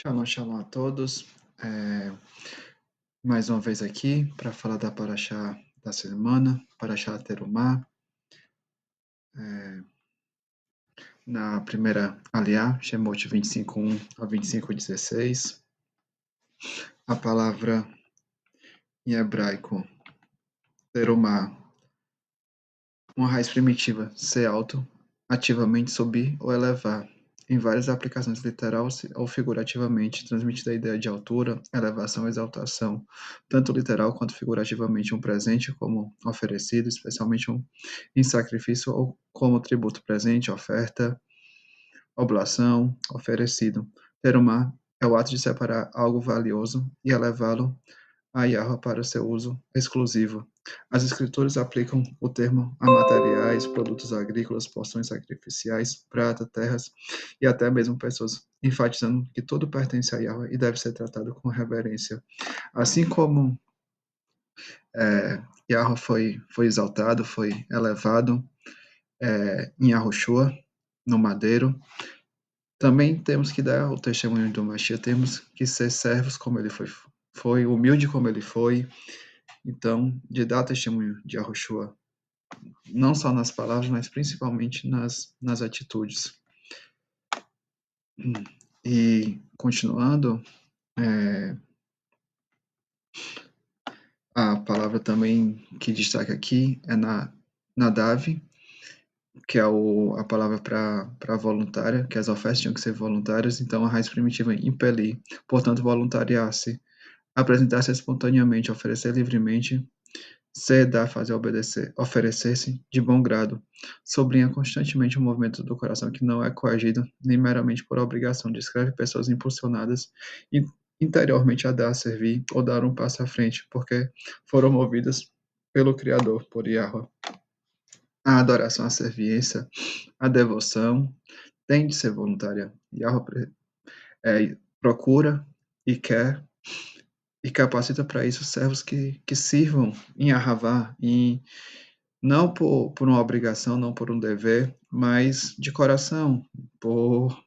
Shalom, shalom a todos. É, Mais uma vez aqui para falar da Paraxá da semana, Paraxá Terumá. Na primeira aliá, Shemot 25:1 a 25:16. A palavra em hebraico, Terumá, uma raiz primitiva, ser alto, ativamente subir ou elevar. Em várias aplicações literal ou figurativamente, transmitida a ideia de altura, elevação, exaltação, tanto literal quanto figurativamente um presente como oferecido, especialmente em sacrifício ou como tributo presente, oferta, oblação, oferecido. Terumá é o ato de separar algo valioso e elevá-lo a Yahweh para seu uso exclusivo. As escrituras aplicam o termo a materiais, produtos agrícolas, porções sacrificiais, prata, terras e até mesmo pessoas, enfatizando que tudo pertence a Yahweh e deve ser tratado com reverência. Assim como Yahweh foi exaltado, foi elevado em Yahushua, no madeiro, também temos que dar o testemunho do Mashiach, temos que ser servos como ele foi humilde como ele foi. Então, de dar testemunho de Yahushua, não só nas palavras, mas principalmente nas atitudes. E, continuando, a palavra também que destaca aqui é Nadav, que é a palavra para voluntária, que as ofertas tinham que ser voluntárias, então a raiz primitiva impelir, portanto, voluntariar-se, apresentar-se espontaneamente, oferecer livremente, ser, dar, fazer, obedecer, oferecer-se de bom grado. Sublinha constantemente o movimento do coração que não é coagido, nem meramente por obrigação. Descreve pessoas impulsionadas interiormente a dar, a servir ou dar um passo à frente, porque foram movidas pelo Criador, por Yahweh. A adoração, a serviência, a devoção tem de ser voluntária. Yahweh procura e quer e capacita para isso servos que sirvam em Ahavá, não por uma obrigação, não por um dever, mas de coração, por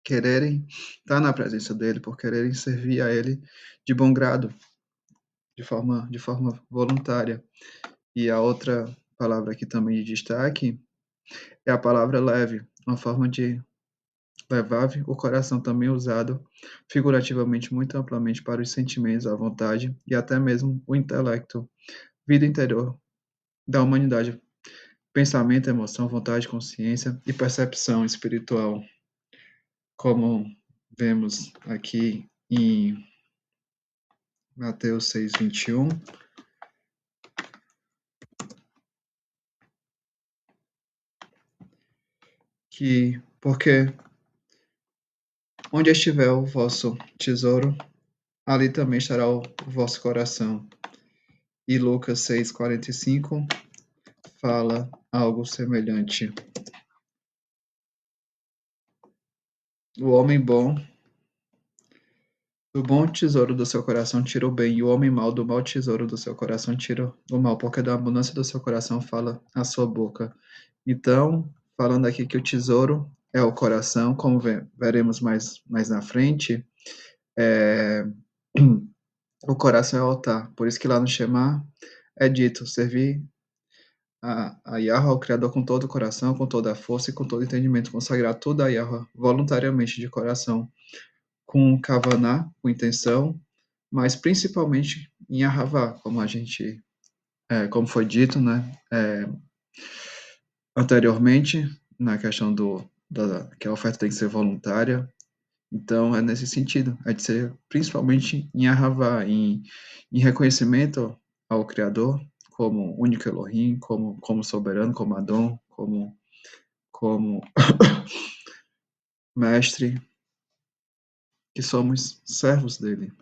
quererem estar na presença dele, por quererem servir a ele de bom grado, de forma voluntária. E a outra palavra aqui também de destaque é a palavra leve, uma forma de levar o coração também usado figurativamente muito amplamente para os sentimentos, a vontade e até mesmo o intelecto, vida interior da humanidade, pensamento, emoção, vontade, consciência e percepção espiritual, como vemos aqui em Mateus 6:21, que porque onde estiver o vosso tesouro, ali também estará o vosso coração. E Lucas 6:45 fala algo semelhante. O homem bom do bom tesouro do seu coração tira o bem, e o homem mau do mau tesouro do seu coração tira o mal, porque da abundância do seu coração fala a sua boca. Então, falando aqui que o tesouro é o coração, como veremos mais na frente, é, o coração é o altar. Por isso que lá no Shema é dito, servir a Yahweh, o Criador, com todo o coração, com toda a força e com todo o entendimento, consagrar tudo a Yahweh voluntariamente de coração, com kavaná, com intenção, mas principalmente em Ahavá, como foi dito, né, anteriormente, na questão que a oferta tem que ser voluntária. Então, é nesse sentido, é de ser principalmente em Ahavá, em reconhecimento ao Criador como único Elohim, como soberano, como Adon, como mestre, que somos servos dele.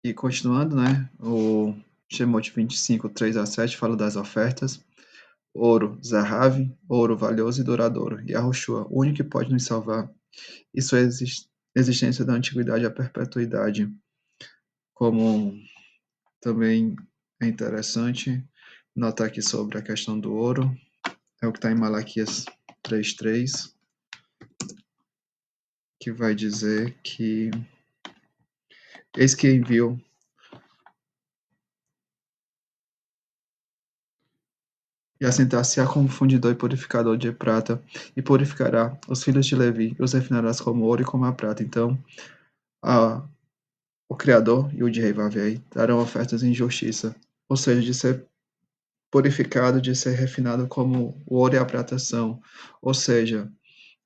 E continuando, né, o Shemot 25:3-7 fala das ofertas. Ouro, Zahav, ouro valioso e duradouro, e Yahushua, o único que pode nos salvar, e sua existência da antiguidade à perpetuidade. Como também é interessante notar aqui sobre a questão do ouro, é o que está em Malaquias 3:3, que vai dizer que eis que envio e assentar-se-á como fundidor e purificador de prata, e purificará os filhos de Levi, e os refinarás como ouro e como a prata. Então, a, o Criador e o de Rei Vavei darão ofertas em justiça, ou seja, de ser purificado, de ser refinado como o ouro e a prata são. Ou seja,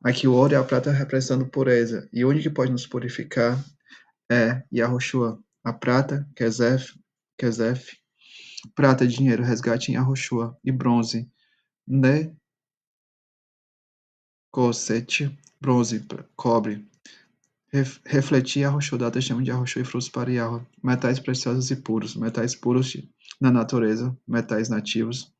aqui o ouro e a prata representando pureza, e o único que pode nos purificar é Yahushua. A prata, Kezef, prata, dinheiro, resgate em Yahushua, e bronze, Necossete, bronze, cobre, refletir Yahushua, dá testemunho de Yahushua e frutos para Yahweh, metais preciosos e puros, metais puros na natureza, metais nativos,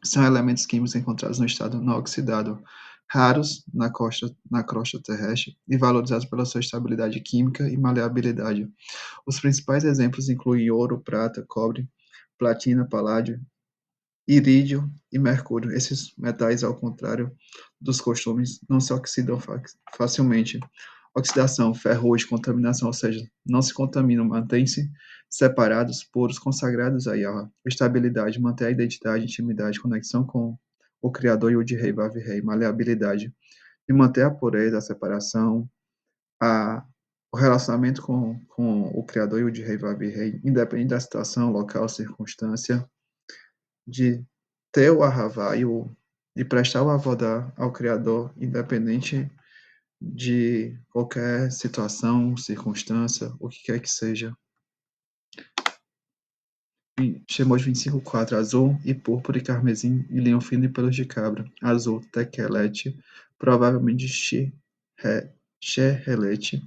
são elementos químicos encontrados no estado não oxidado, raros na crosta terrestre e valorizados pela sua estabilidade química e maleabilidade. Os principais exemplos incluem ouro, prata, cobre, platina, paládio, irídio e mercúrio. Esses metais, ao contrário dos costumes, não se oxidam facilmente. Oxidação, ferrugem, contaminação, ou seja, não se contaminam, mantêm-se separados, puros, consagrados a Yahweh. Estabilidade, manter a identidade, intimidade, conexão com o Criador e o de Rei, Vav Rei. Maleabilidade, de manter a pureza, a separação, a, o relacionamento com o Criador e o de Rei, Vav Rei, independente da situação, local, circunstância, de ter o Ahavá e prestar o Avodá ao Criador, independente de qualquer situação, circunstância, o que quer que seja. Shemot 25:4, azul e púrpura e carmesim e linho fino e pelos de cabra. Azul, tequelete, provavelmente xerrelete,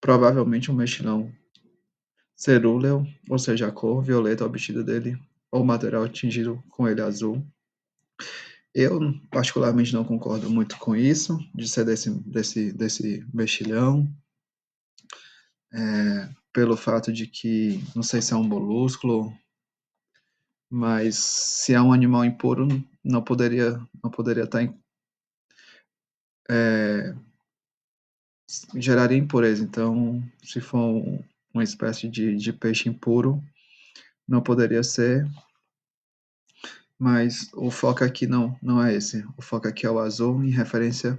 provavelmente um mexilhão. Cerúleo, ou seja, a cor violeta obtida dele, ou material tingido com ele azul. Eu, particularmente, não concordo muito com isso, de ser desse mexilhão, pelo fato de que, não sei se é um molúsculo, mas se é um animal impuro, não poderia estar, geraria impureza. Então, se for uma espécie de peixe impuro, não poderia ser, mas o foco aqui não é esse. O foco aqui é o azul, em referência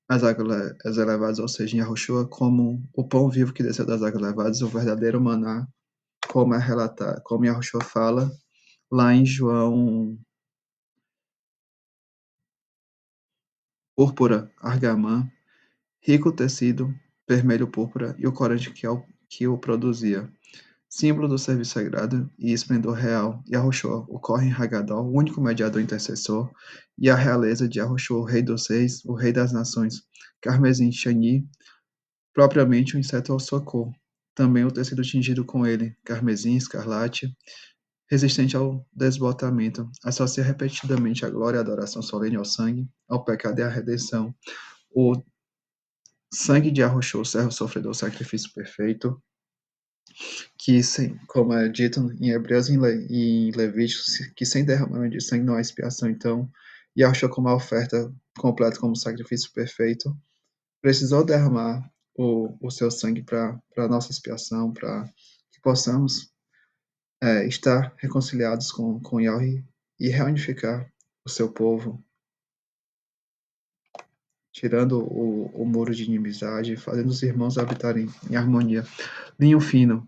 às águas elevadas, ou seja, em Yahushua, como o pão vivo que desceu das águas elevadas, o verdadeiro maná, como é relatado, como Yahushua fala lá em João, púrpura, argamã, rico tecido, vermelho púrpura e o corante que o produzia. Símbolo do serviço sagrado e esplendor real, Yahushua, o Kohen Hagadol, o único mediador intercessor, e a realeza de Yahushua, o Rei dos Reis, o Rei das Nações, carmesim Shani, propriamente o inseto ao sua cor. Também o tecido tingido com ele, carmesim, escarlate, resistente ao desbotamento, associa repetidamente a glória e a adoração solene ao sangue, ao pecado e à redenção. O sangue de Yahushua, servo sofredor, sacrifício perfeito, que, como é dito em Hebreus e em Levíticos, que sem derramamento de sangue não há expiação. Então, Yahushua, como a oferta completa, como sacrifício perfeito, precisou derramar o seu sangue para a nossa expiação, para que possamos estar reconciliados com Yahweh e reunificar o seu povo, tirando o muro de inimizade, fazendo os irmãos habitarem em harmonia. Linho fino,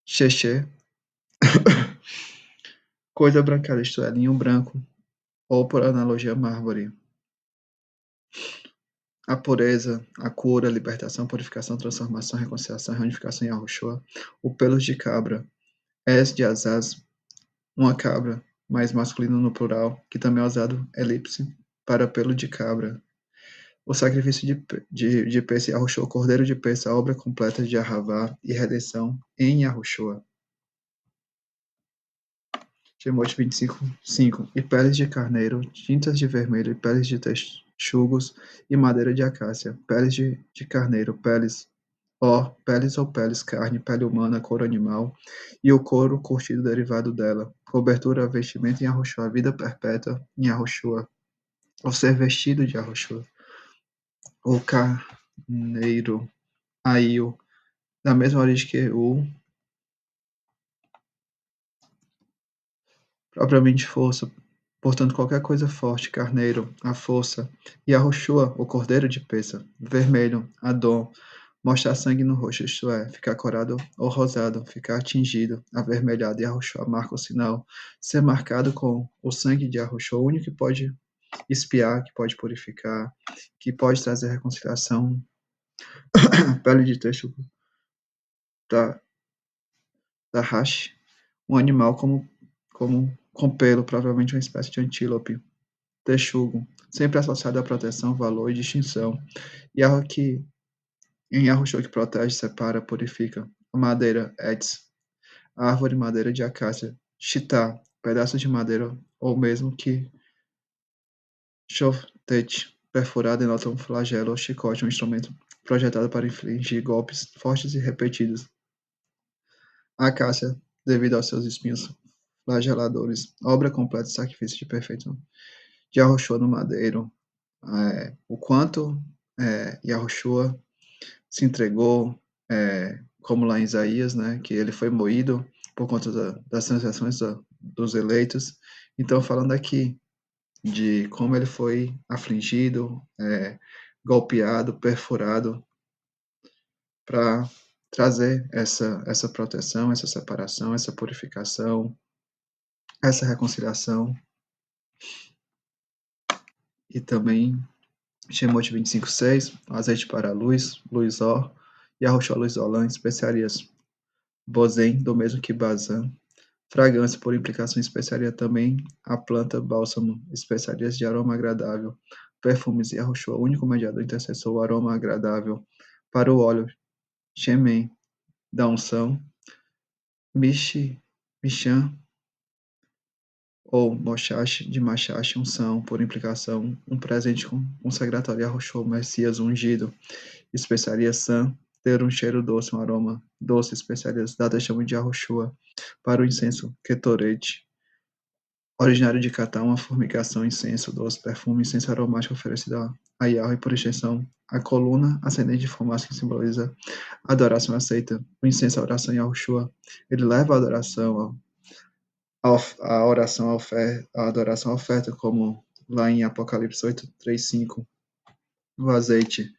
xexê, coisa branquela, isto é, linho branco, ou por analogia mármore. A pureza, a cura, a libertação, purificação, transformação, reconciliação, reunificação em Yahushua. O pelos de cabra, es de Azaz, uma cabra, mais masculino no plural, que também é usado elipse para pelo de cabra. O sacrifício de peixe Yahushua, o cordeiro de peixe, a obra completa de Ahavá e redenção em Yahushua. Shemot 25:5. E peles de carneiro, tintas de vermelho, e peles de texugos, e madeira de acácia, peles de carneiro, peles ou peles, carne, pele humana, couro animal, e o couro curtido derivado dela, cobertura, vestimento em Yahushua, vida perpétua em Yahushua, o ser vestido de Yahushua, o Neiro, Aio, da mesma origem que U, propriamente força, portanto qualquer coisa forte, carneiro, a força, e Yahushua, o cordeiro de peça, vermelho, Adom, mostrar sangue no rosto, isto é, ficar corado ou rosado, ficar tingido, avermelhado, Yahushua marca o sinal, ser marcado com o sangue de Yahushua, o único que pode expiar, que pode purificar, que pode trazer reconciliação, pele de texto da, da hash, um animal como com pelo, provavelmente uma espécie de antílope, texugo, sempre associado à proteção, valor e distinção. Yahweh que em Yahushua que protege, separa, purifica. A madeira, Etz, a árvore madeira de acácia, chitá, pedaço de madeira, ou mesmo que shoftet, perfurado denota um flagelo ou chicote, um instrumento projetado para infligir golpes fortes e repetidos. A acácia, devido aos seus espinhos flageladores, obra completa de sacrifício de perfeito de Yahushua no madeiro, o quanto Yahushua se entregou, como lá em Isaías, né, que ele foi moído por conta das transgressões dos eleitos. Então, falando aqui de como ele foi afligido, golpeado, perfurado, para trazer essa proteção, essa separação, essa purificação, essa reconciliação, e também Shemot 25:6, azeite para a luz, luz or, Yahushua luz olã, especiarias Bozem, do mesmo que Bazan, fragância por implicação especiaria também a planta bálsamo, especiarias de aroma agradável, perfumes Yahushua, único mediador intercessor, o aroma agradável para o óleo, Shemen, da unção, Michan ou Mochash, de Machash, unção, por implicação, um presente consagratório Yahushua, Messias ungido, especiaria Sam, ter um cheiro doce, um aroma doce, especiarias dadas chamam de Yahushua, para o incenso Ketoret, originário de Catar, uma formigação, incenso doce, perfume, incenso aromático oferecido a Yahweh, por extensão, a coluna ascendente de fumaça que simboliza a adoração aceita, o incenso, a oração Yahushua, ele leva a adoração, a oração, a adoração, a oferta, como lá em Apocalipse 8:3-5, o azeite,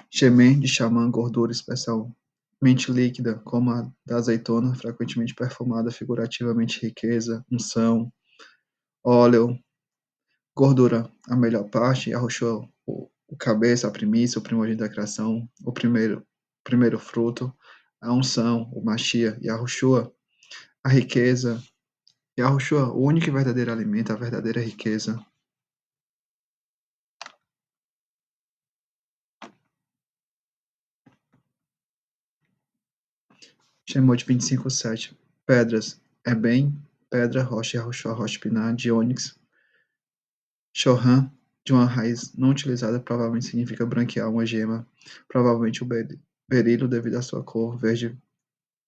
Shemen de xamã, gordura especialmente líquida, como a da azeitona, frequentemente perfumada, figurativamente riqueza, unção, óleo, gordura, a melhor parte, Yahushua, o cabeça, a primícia, o primogênito da criação, o primeiro fruto, a unção, o Machia, Yahushua, a riqueza, Yahushua, o único e verdadeiro alimento, a verdadeira riqueza. Shemot 25:7. Pedras, é bem, pedra, rocha, Yahushua, rocha pinar, de ônix, Shohan, de uma raiz não utilizada, provavelmente significa branquear uma gema, provavelmente o berilo devido à sua cor verde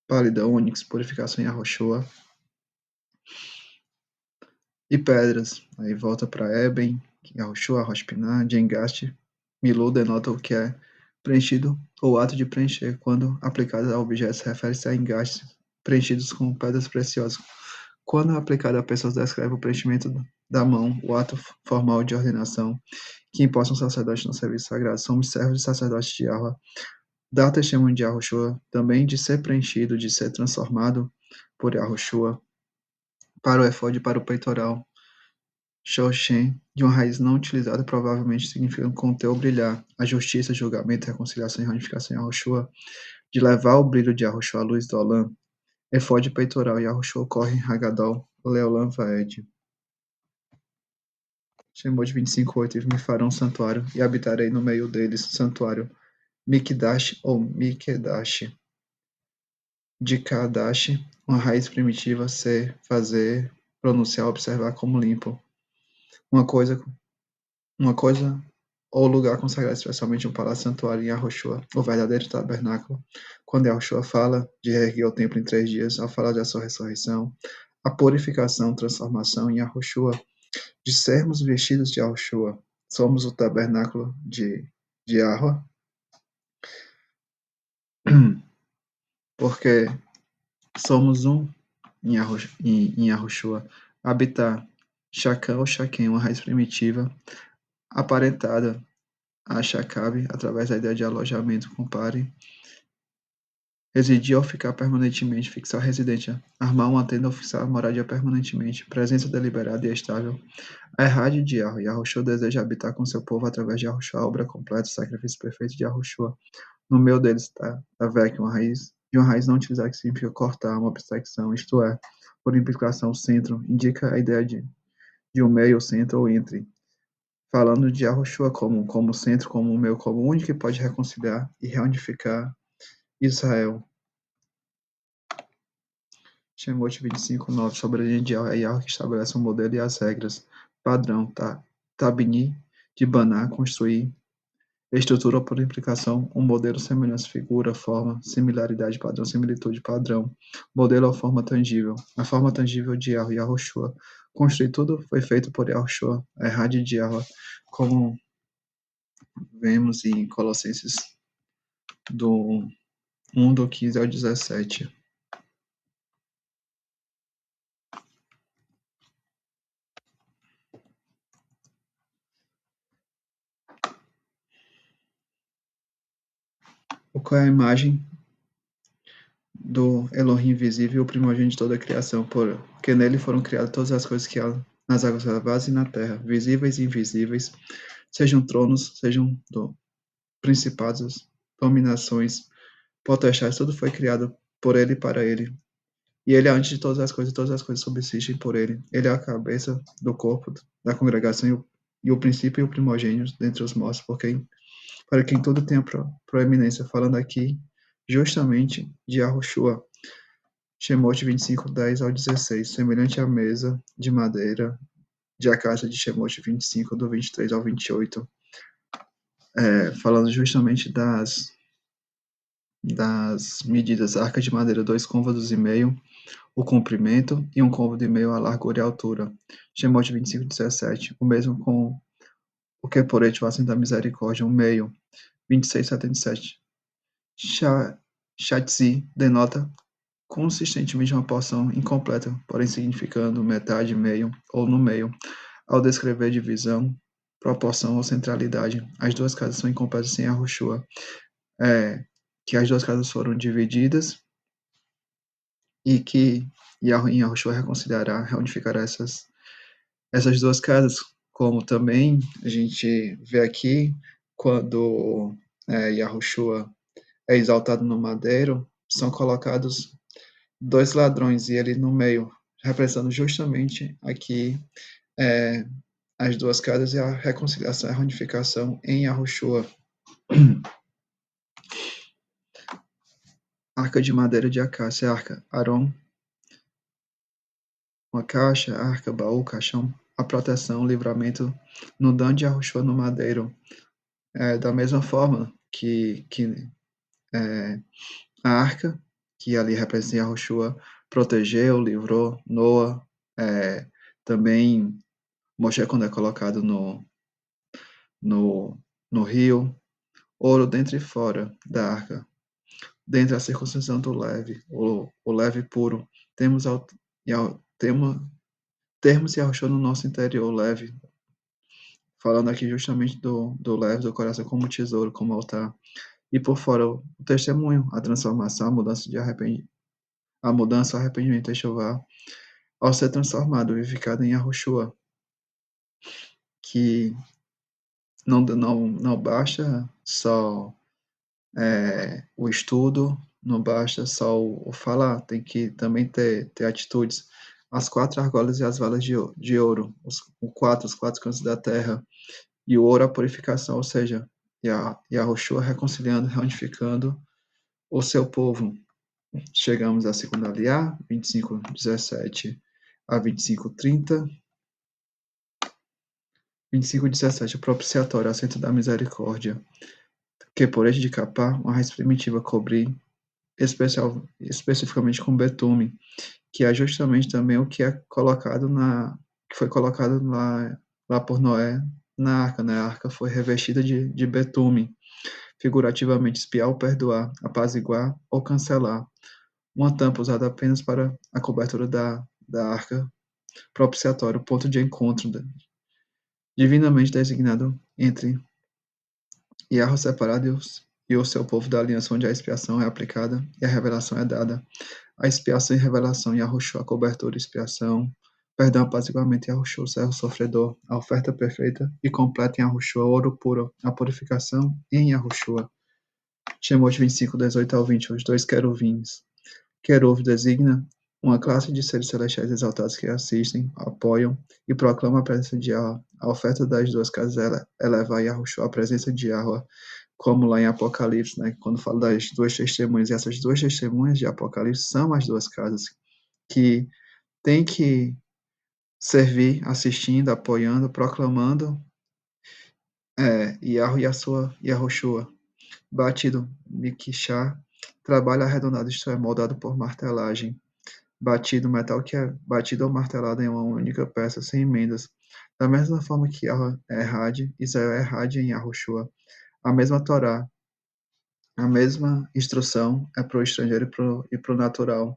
pálida, ônix, purificação em Yahushua, e pedras. Aí volta para Eben, Yahushua, rocha pinar, de engaste, Milu denota o que é preenchido ou ato de preencher, quando aplicado a objetos, refere-se a engastes preenchidos com pedras preciosas. Quando aplicado a pessoas, descreve o preenchimento da mão, o ato formal de ordenação que imposta um sacerdote no serviço sagrado. Somos servos de sacerdote de Yahweh. Dá testemunho de Yahushua, também de ser preenchido, de ser transformado por Yahushua, para o efode e para o peitoral. Shoshen, de uma raiz não utilizada, provavelmente significa conter ou brilhar. A justiça, julgamento, reconciliação e reunificação em Yahushua, de levar o brilho de Yahushua à luz do Olam. Efode peitoral, Yahushua corre em Hagadol, Leolam Vaed. Shemot 25:8, e me farão santuário, e habitarei no meio deles, santuário. Mikdash ou Mikedash. De Kadash, uma raiz primitiva, ser, fazer, pronunciar, observar como limpo. Uma coisa ou lugar consagrado, especialmente um palácio santuário em Yahushua, o verdadeiro tabernáculo. Quando Yahushua fala de reerguer o templo em 3 dias, ao falar da sua ressurreição, a purificação, transformação em Yahushua, de sermos vestidos de Yahushua, somos o tabernáculo de Yahweh, Porque somos um em Yahushua. Habitar, Shacã ou Shaquem, uma raiz primitiva, aparentada a Shacabe através da ideia de alojamento, compare. Residir ou ficar permanentemente, fixar residente, armar uma tenda ou fixar moradia permanentemente, presença deliberada e estável. A Errade de Yahweh. Yahushua deseja habitar com seu povo através de Yahushua, a obra completa, o sacrifício perfeito de Yahushua. No meio deles está a Vec, uma raiz, de uma raiz não utilizar, que significa cortar, uma abstração, isto é, por implicação, centro, indica a ideia de um meio, centro ou entre. Falando de Yahushua como centro, como o meio, como o único que pode reconciliar e reunificar Israel. Shemot 25:9, soberania de Yahweh, é Yahweh que estabelece o modelo e as regras. Padrão, tá? Tabini, de Baná, construir. Estrutura por implicação, um modelo, semelhança, figura, forma, similaridade, padrão, similitude, padrão. Modelo ou forma tangível. A forma tangível de Yahweh, Yahushua. Construir tudo foi feito por Yahushua, a Errade de Yahweh, como vemos em Colossenses do 1, do 15 ao 17. Qual é a imagem do Elohim invisível, o primogênito de toda a criação, porque nele foram criadas todas as coisas que há nas águas elevadas e na terra, visíveis e invisíveis, sejam tronos, sejam principados, dominações, potestades, tudo foi criado por ele e para ele. E ele é antes de todas as coisas subsistem por ele. Ele é a cabeça do corpo, da congregação e o princípio e o primogênito dentre os mortos, para quem tudo tem a proeminência, falando aqui justamente de Yahushua. Shemot 25:10 ao 16, semelhante à mesa de madeira de acácia de Shemot 25, do 23 ao 28, falando justamente das medidas: arca de madeira, 2 côvados e meio, o comprimento, e 1 côvado e meio a largura e a altura. Shemot 25:17, o mesmo com o keporete, o assento da misericórdia, 1 meio, 26:77. Shatzi denota consistentemente uma porção incompleta, porém significando metade, meio ou no meio. Ao descrever divisão, proporção ou centralidade, as duas casas são incompletas sem Yahushua. Que as duas casas foram divididas e que em Yahushua reconciliará, reunificará essas duas casas, como também a gente vê aqui quando Yahushua é exaltado no madeiro, são colocados dois ladrões e ele no meio, representando justamente aqui as duas casas e a reconciliação e a reunificação em Yahushua. Arca de madeira de acácia, arca, Aron, uma caixa, arca, baú, caixão, a proteção, o livramento, no dano de Yahushua no madeiro. Da mesma forma que a arca, que ali representa Yahushua, protegeu, livrou Noa, também Moshe quando é colocado no rio, ouro dentro e fora da arca, dentro da circuncisão do leve, o leve puro, temos termos Yahushua no nosso interior, leve, falando aqui justamente do leve do coração como tesouro, como altar, e por fora o testemunho, a transformação, a mudança, o arrependimento, Teshuvah, ao ser transformado, vivificado em Yahushua, que não basta só o estudo, não basta só o falar, tem que também ter atitudes. As 4 argolas e as valas de ouro, os 4 cantos da terra, e o ouro a purificação, ou seja, Yahushua reconciliando, reunificando o seu povo. Chegamos à segunda aliá, 25:17 a 25:30. 25:17, o propiciatório, assento da misericórdia, que por de capar, uma raiz primitiva cobrir, especificamente com betume, que é justamente também o que que foi colocado lá por Noé na arca, né? A arca foi revestida de betume, figurativamente espiar ou perdoar, apaziguar ou cancelar. Uma tampa usada apenas para a cobertura da arca propiciatória, o ponto de encontro divinamente designado entre Yahweh separado e o seu povo da aliança, onde a expiação é aplicada e a revelação é dada. A expiação e revelação, Yahushua, a cobertura e expiação, perdão, apaziguamento, Yahushua, o servo sofredor, a oferta perfeita e completa em Yahushua, ouro puro, a purificação em Yahushua. Shemot 25, 18 ao 20, os dois queruvins. Querub designa uma classe de seres celestiais exaltados que assistem, apoiam e proclamam a presença de Yahweh. A oferta das duas casas eleva a Yahushua, a presença de Yahweh, como lá em Apocalipse, né? Quando fala das duas testemunhas, e essas duas testemunhas de Apocalipse são as duas casas que têm que servir, assistindo, apoiando, proclamando Yahweh e a sua Yahushua. Batido, Mikishá, trabalho arredondado, isto é, moldado por martelagem. Batido, metal que é batido ou martelado em uma única peça, sem emendas. Da mesma forma que Yahweh é Had, Israel é Had em Yahushua. A mesma Torá, a mesma instrução é para o estrangeiro e para o natural.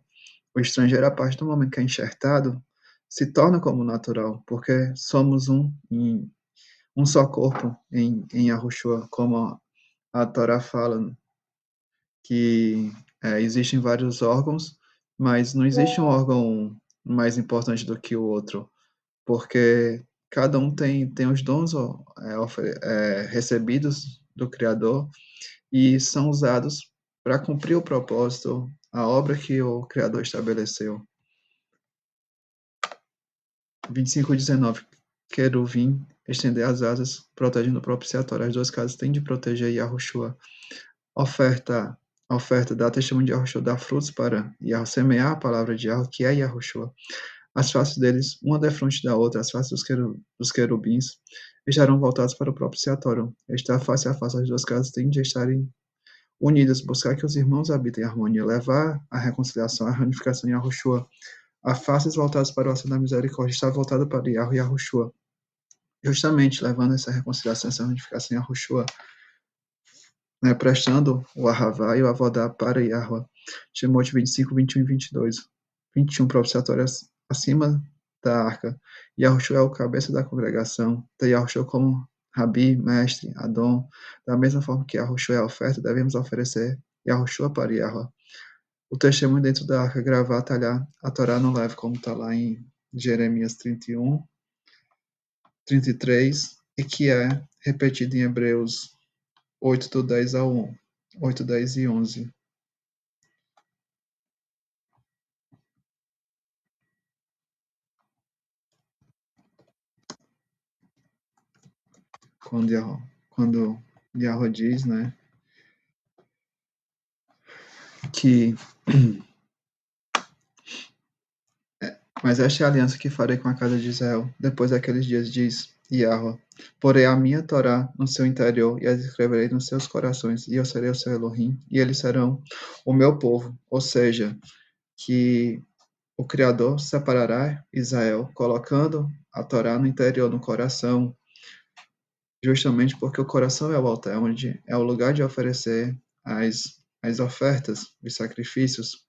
O estrangeiro, a partir do momento que é enxertado, se torna como natural, porque somos um só corpo em Yahushua, como a Torá fala, que existem vários órgãos, mas não existe um órgão mais importante do que o outro, porque cada um tem os dons recebidos do Criador e são usados para cumprir o propósito, a obra que o Criador estabeleceu. 25:19. Queruvim, estender as asas, protegendo o propiciatório. As duas casas têm de proteger Yahushua. Oferta, a oferta dá testemunho de Yahushua, dá frutos para Yahweh, semear a palavra de Yahweh, que é Yahushua. As faces deles, uma defronte da outra, as faces dos querubins, estarão voltadas para o propiciatório. Estar face a face, as duas casas têm de estarem unidas, buscar que os irmãos habitem em harmonia, levar a reconciliação, a reunificação em Yahushua. As faces voltadas para o oceano da misericórdia, está voltada para Yahweh e Yahushua. Justamente levando essa reconciliação, essa reunificação em Yahushua, né, prestando o Ahavá e o Avodá para Yahweh. Timóteo 25, 21 e 22. 21, propiciatório acima da arca. Yahushua é o cabeça da congregação. Tem Yahushua como Rabi, mestre, Adon. Da mesma forma que Yahushua é a oferta, devemos oferecer Yahushua para Yahweh. O testemunho dentro da arca, gravar, talhar, a Torá não leva, como está lá em Jeremias 31, 33, e que é repetido em Hebreus 8, do 10 ao 1. 8, 10 e 11. Quando Yahweh diz, né, que mas esta é a aliança que farei com a casa de Israel depois daqueles dias, diz Yahweh. Porei a minha Torá no seu interior e as escreverei nos seus corações, e eu serei o seu Elohim, e eles serão o meu povo. Ou seja, que o Criador separará Israel, colocando a Torá no interior, no coração, justamente porque o coração é o altar, onde é o lugar de oferecer as ofertas, os sacrifícios.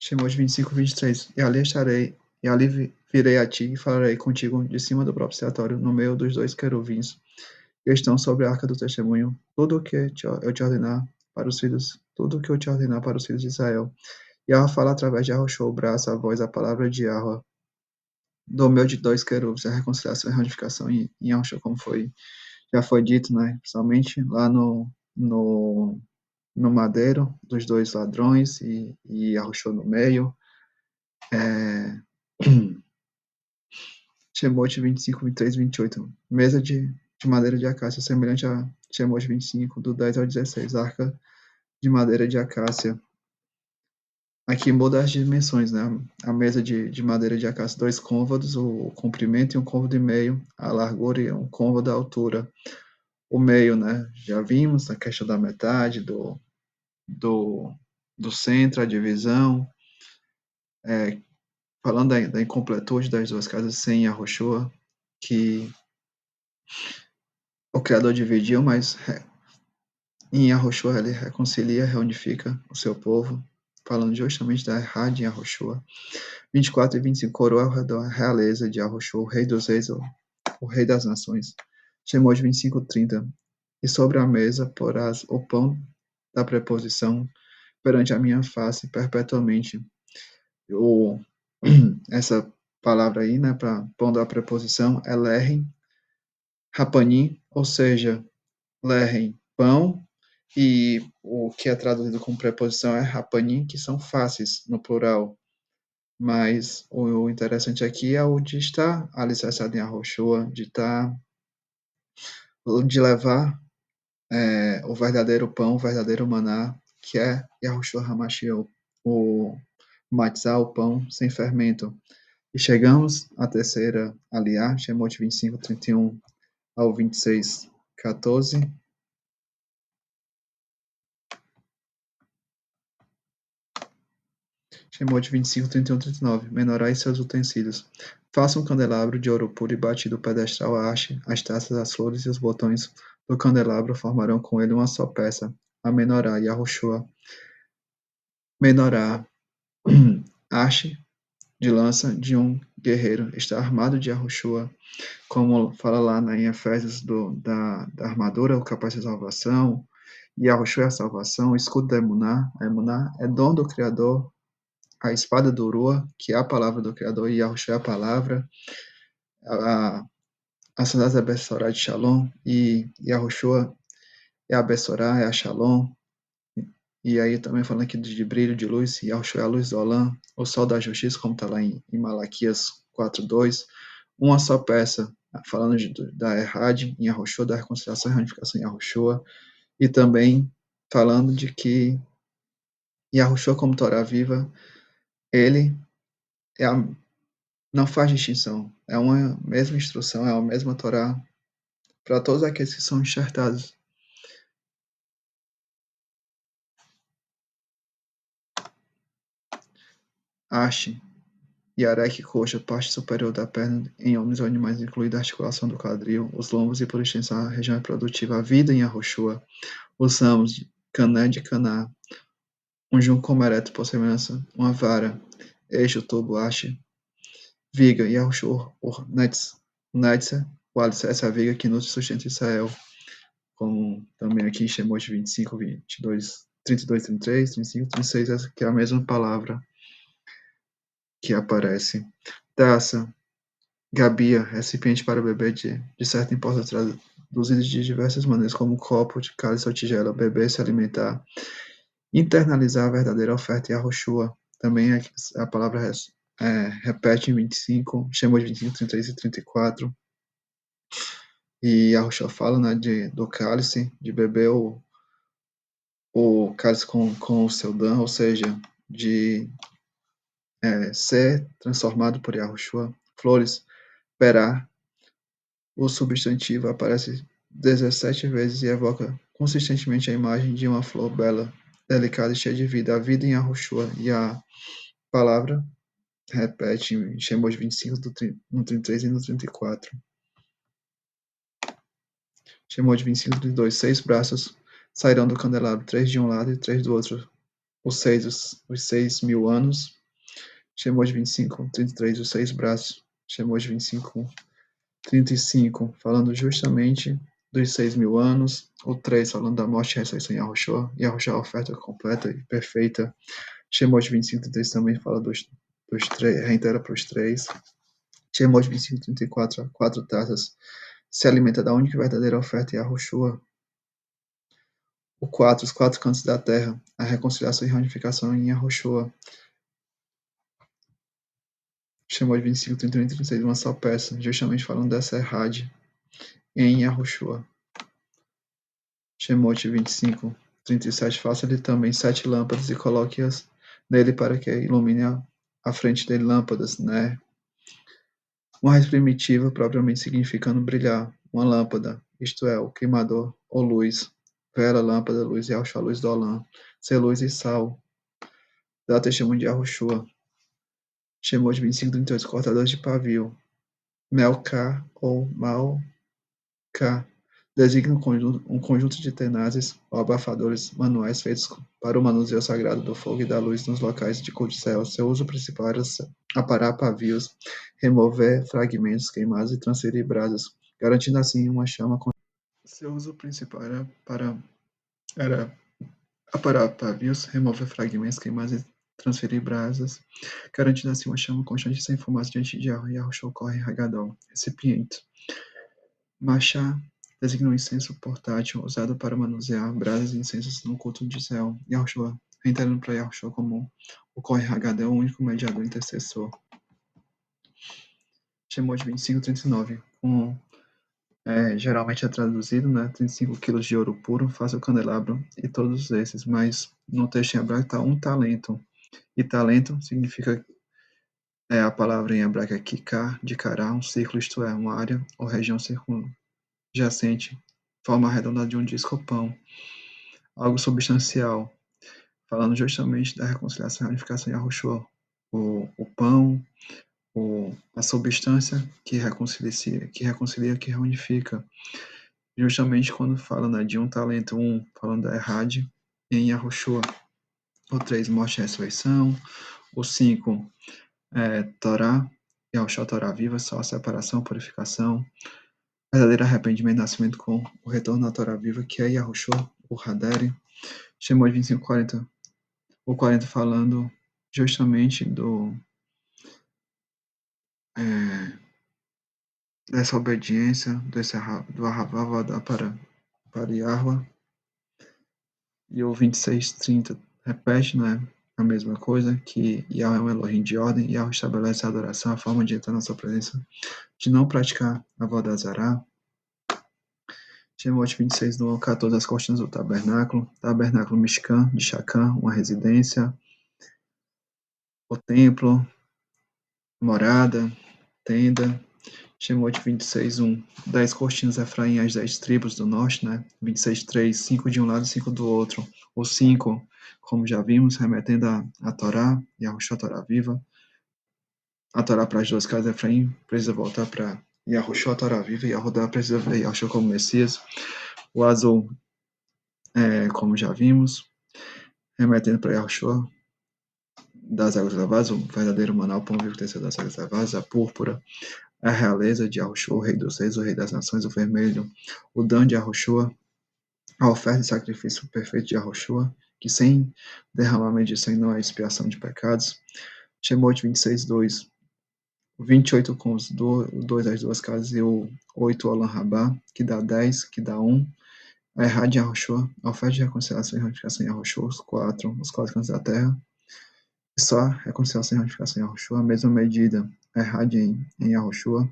Shemot 25, 23. E ali estarei, e ali virei a ti e falarei contigo de cima do propiciatório, no meio dos dois queruvins que estão sobre a arca do testemunho, tudo o que eu te ordenar para os filhos, tudo o que eu te ordenar para os filhos de Israel. E Yahweh fala através de Yahushua, o braço, a voz, a palavra de Yahweh, do meio de dois querubins, a reconciliação e a reunificação em Yahushua, como já foi dito, né? Principalmente lá no madeiro dos dois ladrões e Yahushua no meio. Shemot 25, 23, 28. Mesa de madeira de acácia, semelhante a Shemot 25, do 10 ao 16. Arca de madeira de acácia. Aqui muda as dimensões, né? A mesa de madeira de acácia, 2 côvados, o comprimento e um côvado e meio, a largura e um côvado a altura. O meio, né? Já vimos a questão da metade, do, do centro, a divisão. Falando da incompletude das duas casas sem Yahushua, que o Criador dividiu, mas em Yahushua ele reconcilia, reunifica o seu povo, falando justamente da Errad em Yahushua. 24 e 25, coroa ao redor a realeza de Yahushua, o rei dos reis, o rei das nações. Shemot 25, 30. E sobre a mesa porás o pão da preposição perante a minha face perpetuamente. O, essa palavra aí, né, para pão da preposição é lerem, rapanim, ou seja, lerem, pão, e o que é traduzido como preposição é rapanim, que são faces, no plural. Mas o interessante aqui é o de estar alicerçado em Arrochoa, de levar o verdadeiro pão, o verdadeiro maná, que é Yahushua Hamashiach, o matzah, o pão sem fermento. E chegamos à terceira aliá, Shemot 25, 31 ao 26, 14. Shemot 25, 31, 39. Menorá e seus utensílios. Faça um candelabro de ouro puro e batido, o pedestal, a haste, as taças, as flores e os botões do candelabro formarão com ele uma só peça. A menorá e a rochua. Menorá, haste de lança de um guerreiro, está armado de arrochua, como fala lá em Efésios da armadura, o capaz de salvação, e arrochua é a salvação, o escudo da Emuná, a Emuná é dom do Criador, a espada do Urua, que é a palavra do Criador, e arrochua é a palavra, a sandália é a Bessorá de Shalom, e arrochua é a Bessorá, é a Shalom, e aí também falando aqui de brilho de luz, e arrochua é a luz do Olam, o sol da justiça, como está lá em Malaquias 4:2, uma só peça, falando da Errad em Yahushua, da reconciliação e reunificação em Yahushua, e também falando de que Yahushua, como Torá viva, ele é não faz distinção, é uma mesma instrução, é a mesma Torá para todos aqueles que são enxertados. Haste, Yarek, coxa, parte superior da perna em homens ou animais, incluindo a articulação do quadril, os lombos e, por extensão, a região reprodutiva, a vida em Yahushua, os ramos, cané de caná, um junco como ereto por semelhança, uma vara, eixo, tubo, haste, viga, Yahushua, Netzer, o alicerce, a viga que nutre e sustenta Israel, como também aqui em Shemot 25, 22, 32, 33, 35, 36, essa que é a mesma palavra que aparece. Taça, gabia, recipiente para beber de certa importância, traduzido de diversas maneiras, como copo, de cálice ou tigela, beber, se alimentar. Internalizar a verdadeira oferta e a rochua. Também a palavra repete em 25, Shemot 25, 33 e 34. E a rochua fala, né, do cálice, de beber o cálice com o seu dan, ou seja, de ser transformado por Yahushua. Flores, perá, o substantivo aparece 17 vezes e evoca consistentemente a imagem de uma flor bela, delicada e cheia de vida, a vida em Yahushua. E a palavra repete em Shemot 25, no 33 e no 34. Shemot 25, 32. 6 braços sairão do candelabro, 3 de um lado e 3 do outro. Os 6.000 anos. Shemot 25, 33. Os 6 braços. Shemot 25, 35. Falando justamente dos 6.000 anos. O 3 falando da morte e ressurreição em Yahushua. Yahushua é a oferta completa e perfeita. Shemot 25, 33 também fala dos 3, reitera para os 3. Shemot 25, 34. 4 taças. Se alimenta da única e verdadeira oferta em Yahushua. O 4, os 4 cantos da terra, a reconciliação e reunificação em Yahushua. Shemot 25, 31 e 36, uma só peça, justamente falando dessa Errad em Yahushua. Shemot 25, 37, faça-lhe também 7 lâmpadas e coloque-as nele para que ilumine a frente dele lâmpadas, né? Uma raiz primitiva, propriamente significando brilhar, uma lâmpada, isto é, o queimador ou luz, vela, lâmpada, luz e a luz do Olam, ser luz e sal, dá testemunho de Yahushua. Shemot 25, 38, cortadores de pavio, Melká ou Malká, designa um conjunto de tenazes ou abafadores manuais feitos para o manuseio sagrado do fogo e da luz nos locais de culto céu. Seu uso principal era aparar pavios, remover fragmentos queimados e transferir brasas, garantindo assim uma chama. Seu uso principal era aparar pavios, remover fragmentos queimados e transferir brasas, garantindo assim uma chama constante sem fumaça diante de Yahushua corre Hagadol. Recipiente. Machá designa um incenso portátil usado para manusear brasas e incensos no culto de céu. Yahushua, reiterando para Yahushua como o Kohen Hagadol, o único mediador intercessor. Shemot 25:39, geralmente é traduzido, né, 35 quilos de ouro puro, faça o candelabro e todos esses, mas no texto em hebraico está um talento, e talento significa, a palavra em hebraico é kikar, de cará, um círculo, isto é, uma área ou região circunjacente, forma redonda de um disco ou pão, algo substancial, falando justamente da reconciliação e unificação em Yahushua, o pão, a substância que reunifica. Justamente quando fala, né, de um talento, falando da Errad em Yahushua. O 3, morte e ressurreição. O 5, Torá, Yahushua, Torá viva, só a separação, purificação. Verdadeiro arrependimento, nascimento com o retorno à Torá viva, que é Yahushua, o Haderi. Shemot 25:40. O 40 falando justamente dessa obediência, do Ahavavadá para Yahweh. E o 26:30 repete, né, a mesma coisa, que Yahweh é um Elohim de ordem, Yahweh estabelece a adoração, a forma de entrar na sua presença, de não praticar a Vodazará. Shemot 26, do 14, as cortinas do tabernáculo Mishkan, de Shacã, uma residência, o templo, morada, tenda. Shemot 26:1, 10 cortinas Efraim, as 10 tribos do norte, né? 26:3, 5 de um lado e 5 do outro. O 5, como já vimos, remetendo a Torá e a Yahushua, Torá viva. A Torá para as duas casas de Efraim precisa voltar para Yahushua, Torá viva, e a Rodá precisa ver Yahushua como Messias. O azul, como já vimos, remetendo para Yahushua das águas lavadas, o verdadeiro maná, o pão vivo terceiro das águas lavadas. A púrpura, a realeza de Yahushua, o rei dos reis, o rei das nações. O vermelho, o Dan de Yahushua, a oferta e sacrifício perfeito de Yahushua, que sem derramamento de sangue não há expiação de pecados. Shemot 26:2, o 28 com os 2 das duas casas e o 8 Olam Rabá, que dá 10, que dá 1. A Errad de Yahushua, a oferta de reconciliação e retificação em Yahushua, os 4 cantos da terra. E só reconciliação e retificação em Yahushua, a mesma medida, a Errad em Yahushua,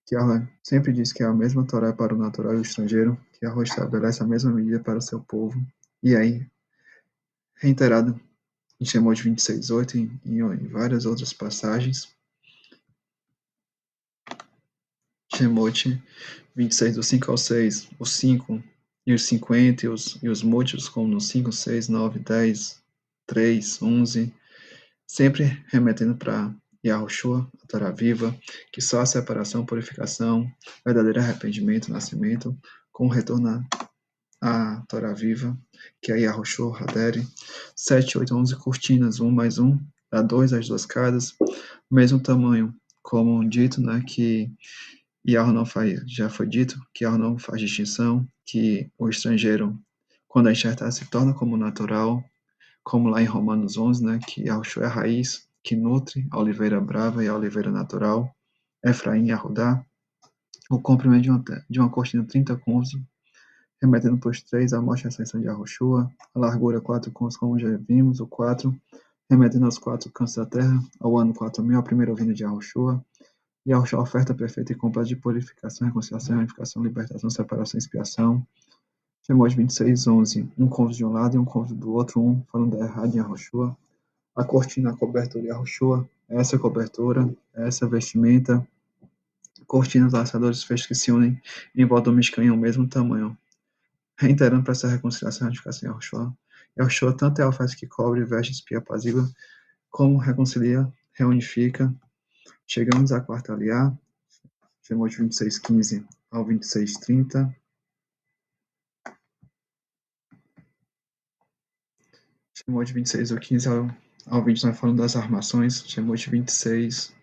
que Yahweh sempre diz que é a mesma Torá para o natural e o estrangeiro, que Yahweh estabelece a mesma medida para o seu povo. E aí, reiterado em Shemot 26:8 e em várias outras passagens. Shemot 26, do 5 ao 6, os 5 e os 50 e os múltiplos, como no 5, 6, 9, 10, 3, 11, sempre remetendo para Yahushua, a Torá viva, que só a separação, purificação, verdadeiro arrependimento, nascimento, com o retorno à Torá viva, que é Yahushua, Haderi. 7, 8, 11 cortinas, 1 mais 1, dá 2 as duas casas, mesmo tamanho, como dito, né, que Yahweh não faz, já foi dito, que Yahweh não faz distinção, que o estrangeiro, quando é enxertado, se torna como natural, como lá em Romanos 11, né, que Yahushua é a raiz que nutre a oliveira brava e a oliveira natural, Efraim e Arudá, o comprimento de uma cortina 30 cômodos, remetendo para os 3, a morte e a ascensão de Yahushua, a largura 4 cômodos, como já vimos, o 4, remetendo aos 4 cantos da terra, ao ano 4000, a primeira vinda de Yahushua, e a oferta perfeita e completa de purificação, reconciliação, unificação, libertação, separação e expiação. Shemot 26:11, um côvado de um lado e um côvado do outro, falando da errada em Yahushua. A cortina, a cobertura de Yahushua, essa cobertura, essa vestimenta, cortinas, laçadores, feixes que se unem em volta do Mishkan em o mesmo tamanho. Reiterando para essa reconciliação e unificação em Yahushua. Yahushua tanto é a oferta que cobre, veste, espia, apazigua, como reconcilia, reunifica. Chegamos à quarta aliá, Shemot 26:15 ao 26:30. Shemot 26, do 15 ao 20, nós falamos das armações. Shemot 26,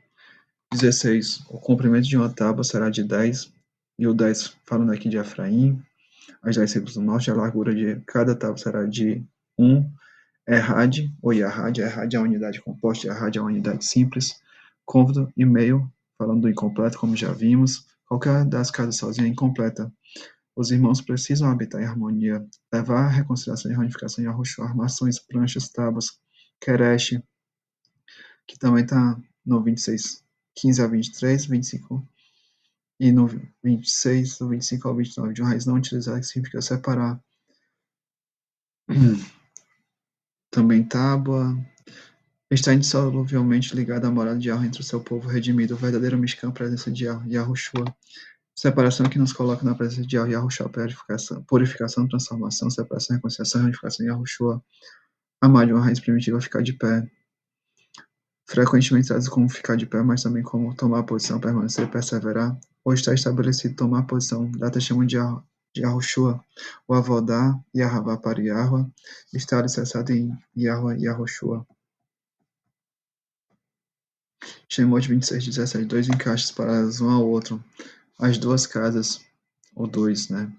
16, o comprimento de uma tábua será de 10, e o 10 falando aqui de Efraim, as 10 tribos do norte, a largura de cada tábua será de 1 Errad, ou Yahad. Errad é a unidade composta, Yahad é a unidade simples. Côvado e meio, falando do incompleto, como já vimos. Qualquer das casas sozinha é incompleta. Os irmãos precisam habitar em harmonia, levar a reconciliação e reunificação em Yahushua, armações, pranchas, tábuas, Keresh, que também está no 26, 15 a 23, 25, e no 26, do 25 ao 29, de uma raiz não utilizada, que significa separar. Também tábua, está indissoluvelmente ligada à morada de Yahweh entre o seu povo redimido, o verdadeiro Mishkan, a presença de Yahushua. Separação que nos coloca na presença de Yahushua, purificação, transformação, separação, reconciliação, reunificação, Yahushua. Amar de uma raiz primitiva, ficar de pé. Frequentemente traz como ficar de pé, mas também como tomar a posição, permanecer, perseverar. Ou está estabelecido tomar a posição, dar testemunho de Yahushua, o Avodá, Yahavá para Yahweh, está alicerçado em Yahweh e Yahushua. Shemot 26, 17, dois encaixes paralelos um ao outro, as duas casas, ou dois, né?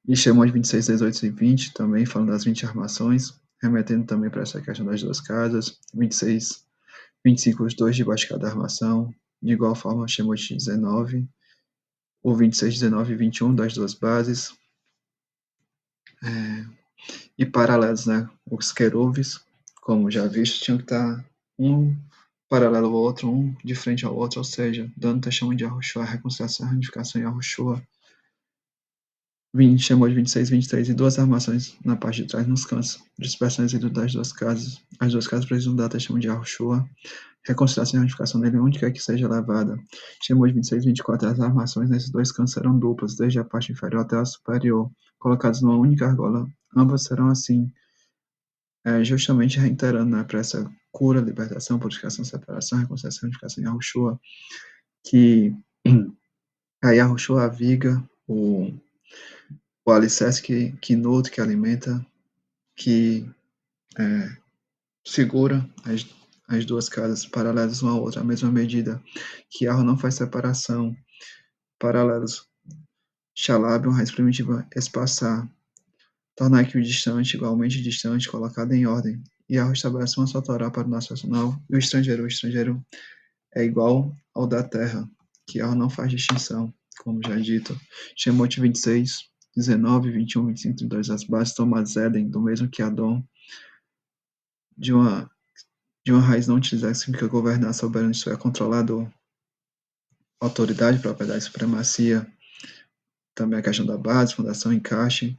E Shemot 26, 18 e 20, também falando das 20 armações, remetendo também para essa questão das duas casas. 26, 25, os dois debaixo de cada armação. De igual forma, Shemot 19, o 26, 19 e 21 das duas bases. E paralelos, né? Os querubes, como já visto, tinham que estar um paralelo ao outro, um de frente ao outro, ou seja, dando testemunho de Yahushua, reconciliação e reunificação em Yahushua. Chamou de 26, 23 e duas armações na parte de trás nos cantos, dispersões das duas casas. As duas casas precisam dar testemunho de Yahushua, reconciliação e reunificação nele, onde quer que seja levada. Chamou de 26, 24 as armações nesses dois cantos serão duplas, desde a parte inferior até a superior, colocadas numa única argola. Ambas serão assim, justamente reiterando, né, para essa cura, libertação, purificação, separação, reconciliação, reunificação em Yahushua, que a Yahushua aviga o alicerce que nutre, que alimenta, que segura as duas casas paralelas uma à outra, a mesma medida, que Yahweh não faz separação, paralelos. Shalab, uma raiz primitiva, espaçar, tornar que o distante, igualmente distante, colocado em ordem. Yahweh estabelece uma só Torá para o nosso nacional, e o estrangeiro é igual ao da terra, que Yahweh não faz distinção, como já dito. Shemot 26, 19, 21, 25, 32, as bases tomadas Éden, do mesmo que Adão, de uma raiz não utilizada, significa governar, soberano, isso é, controlador, autoridade, propriedade, supremacia, também a questão da base, fundação, encaixe,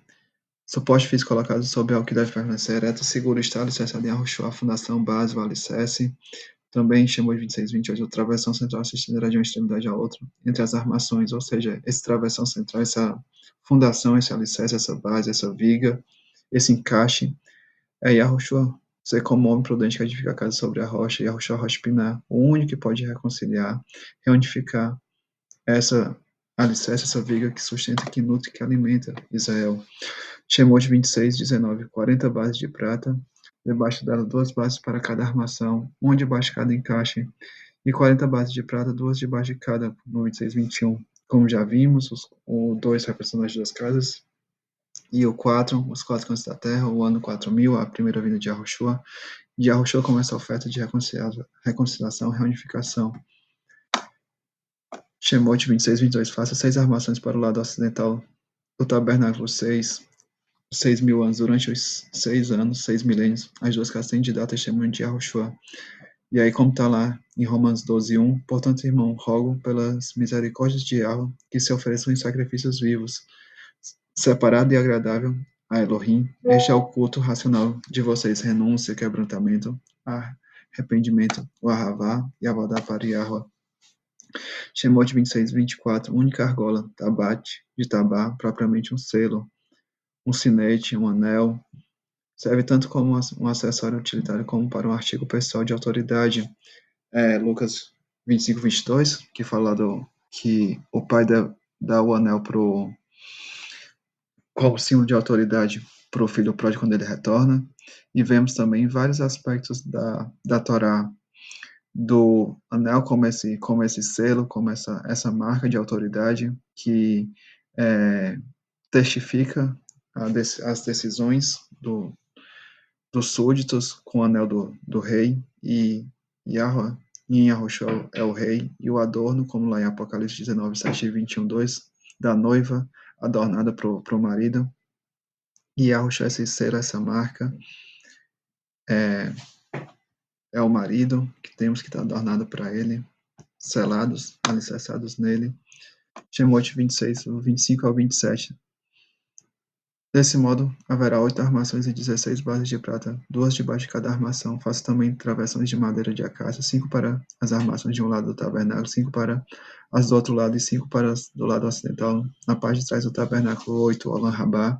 suporte físico colocado sobre algo que deve permanecer ereto, seguro, está alicerçado em Yahushua, fundação, base, o alicerce, também chamou de 26, 28, a travessão central se estenderá de uma extremidade à outra, entre as armações, ou seja, esse travessão central, essa fundação, esse alicerce, essa base, essa viga, esse encaixe, é Yahushua, ser como homem prudente que edifica a casa sobre a rocha, Yahushua Rosh Piná, o único que pode reconciliar, reunificar essa alicerce, essa viga que sustenta, que nutre, que alimenta Israel. Shemot 26, 19, 40 bases de prata, debaixo dela duas bases para cada armação, uma debaixo de cada encaixe, e 40 bases de prata, duas debaixo de cada, no 26, 21. Como já vimos, o 2 representando as duas casas, e o 4, os quatro cantos da terra, o ano 4000, a primeira vinda de Yahushua. De Yahushua começa a oferta de reconciliação, reunificação. Shemot 26, 22, faça 6 armações para o lado ocidental do tabernáculo 6 mil anos, durante os 6 anos, 6 milênios, as duas casas têm de dar testemunho de Yahushua. E aí, como está lá em Romanos 12, 1, portanto, irmão, rogo pelas misericórdias de Yahweh que se ofereçam em sacrifícios vivos, separado e agradável a Elohim. Este é o culto racional de vocês, renúncia, quebrantamento, arrependimento, o Ahavá e a Vodá para Yahweh. Shemot 26, 24, única argola, tabat, de tabá, propriamente um selo, um sinete, um anel, serve tanto como um acessório utilitário como para um artigo pessoal de autoridade. Lucas 25, 22, que fala que o pai dá o anel como símbolo de autoridade para o filho pródigo quando ele retorna. E vemos também vários aspectos da Torá, do anel como esse selo, como essa marca de autoridade que testifica as decisões dos súditos com o anel do rei, e Yahweh, em Yahushua é o rei, e o adorno, como lá em Apocalipse 19, 7 e 21, 2, da noiva adornada para o marido, e Yahushua, esse ser, essa marca, é o marido, que temos que estar adornado para ele, selados, alicerçados nele. Shemot 26, 25 ao 27. Desse modo, haverá 8 armações e 16 bases de prata, 2 debaixo de cada armação. Faça também travessões de madeira de acácia, 5 para as armações de um lado do tabernáculo, 5 para as do outro lado e 5 para as do lado ocidental. Na parte de trás do tabernáculo, 8, o Olam Rabá.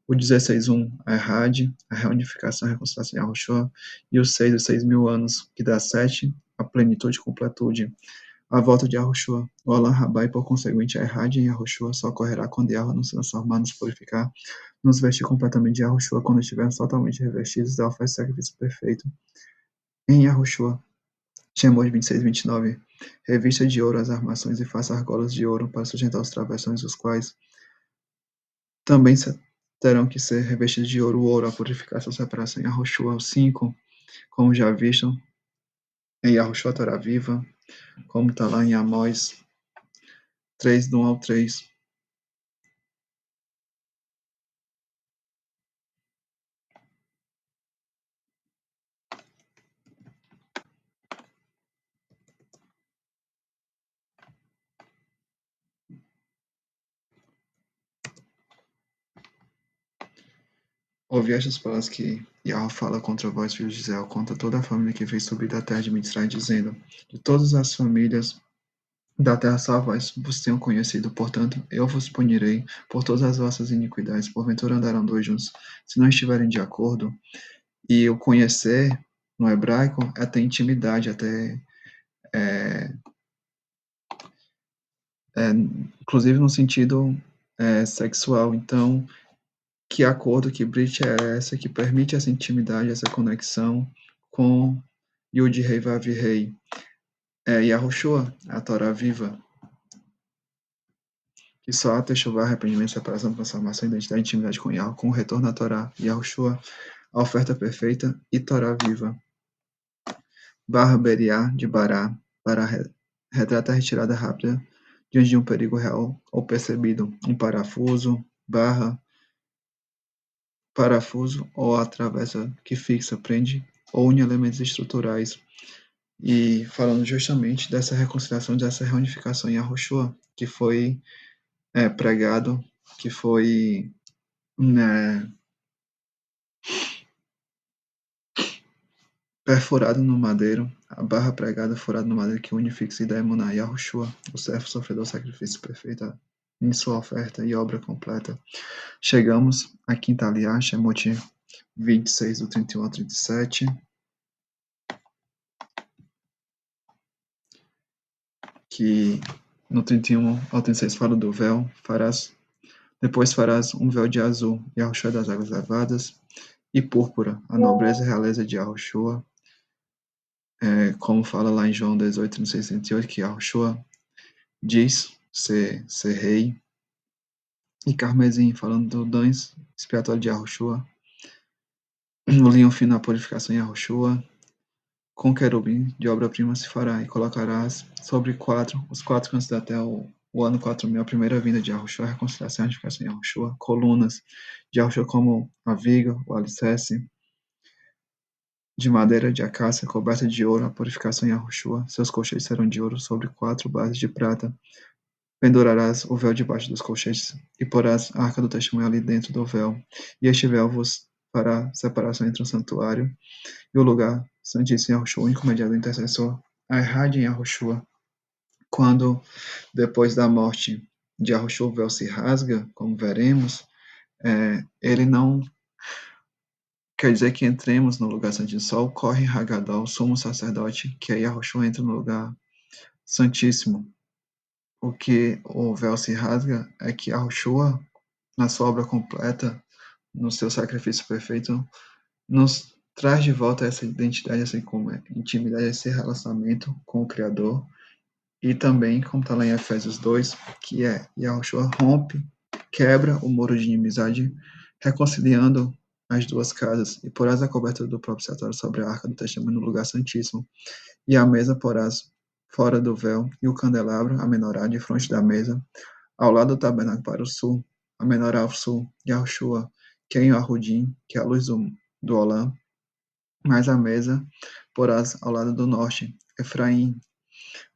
O 16.1, a Errad, a reunificação e reconciliação em Yahushua. E o 6, os 6.000 anos, que dá 7, a plenitude e completude. A volta de Yahushua, o Olam Rabá, e por conseguinte a Errad em Yahushua só ocorrerá quando Yahweh nos transformar, nos purificar, nos vestir completamente de Yahushua, quando estivermos totalmente revestidos da oferta de sacrifício perfeito em Yahushua. Shemot 26, 29. Revista de ouro as armações e faça argolas de ouro para sustentar os travessões, os quais também terão que ser revestidos de ouro, o ouro, a purificação, a separação em Yahushua. 5, como já visto, em Yahushua, a Torá viva, como está lá em Amós 3, do 1 ao 3. Ouvi estas palavras que Yahweh fala contra vós, filhos de Israel, contra toda a família que fez subir da terra de Mitzrayim, dizendo: de todas as famílias da terra só vós vos tenho conhecido, portanto, eu vos punirei por todas as vossas iniquidades. Porventura andarão dois juntos, se não estiverem de acordo. E o conhecer, no hebraico, é ter intimidade, até inclusive no sentido sexual. Então, que acordo, que brit é essa que permite essa intimidade, essa conexão com Yud Rei Vav Rei? Yahushua, a Torá viva, que só há techuvá, arrependimento, separação, transformação, identidade, intimidade com Yahweh, com o retorno à Torá. Yahushua, a oferta perfeita e Torá viva. Barra Beriá de Bará, para retrata a retirada rápida diante de um perigo real ou percebido. Um parafuso, barra, parafuso ou a travessa que fixa, prende ou une elementos estruturais. E falando justamente dessa reconciliação, dessa reunificação em Yahushua, que foi pregado, que foi né, perfurado no madeiro, a barra pregada furada no madeiro que unifica e dá emuná Yahushua, o servo sofredor, sacrifício perfeito em sua oferta e obra completa. Chegamos a quinta aliá, Shemot 26, do 31 ao 37, que no 31 ao 36 fala do véu, depois farás um véu de azul, Yahushua das águas levadas, e púrpura, a nobreza e realeza de Yahushua, como fala lá em João 18, 36, 38, que Yahushua diz ser rei, e carmesim, falando do dons expiatório de Yahushua, no linho fino a purificação em Yahushua, com querubim de obra-prima se fará, e colocarás sobre os quatro cantos da terra, o ano 4000, a primeira vinda de Yahushua, a reconciliação e a edificação em Yahushua, colunas de Yahushua como a viga, o alicerce, de madeira de acácia, coberta de ouro, a purificação em Yahushua, seus colchetes serão de ouro sobre 4 bases de prata, pendurarás o véu debaixo dos colchetes, e porás a arca do testemunho ali dentro do véu, e este véu vos fará separação entre o santuário e o lugar santíssimo em Yahushua, o único mediador intercessor, a Errad em Yahushua. Quando, depois da morte de Yahushua, o véu se rasga, como veremos, ele não quer dizer que entremos no lugar santíssimo. Só o Kohen Hagadol, sumo sacerdote, que é Yahushua, entra no lugar santíssimo. O que o véu se rasga é que Yahushua, na sua obra completa, no seu sacrifício perfeito, nos traz de volta essa identidade, essa intimidade, esse relacionamento com o Criador. E também, como está lá em Efésios 2, que Yahushua rompe, quebra o muro de inimizade, reconciliando as duas casas, e porás a cobertura do propiciatório sobre a arca do testemunho no lugar santíssimo, e a mesa porás fora do véu, e o candelabro, a menorá, de frente da mesa, ao lado do tabernáculo para o sul, a menorá ao sul, Yahushua, que é em Arrudim, que é a luz do Olam, mais a mesa porás ao lado do norte, Efraim,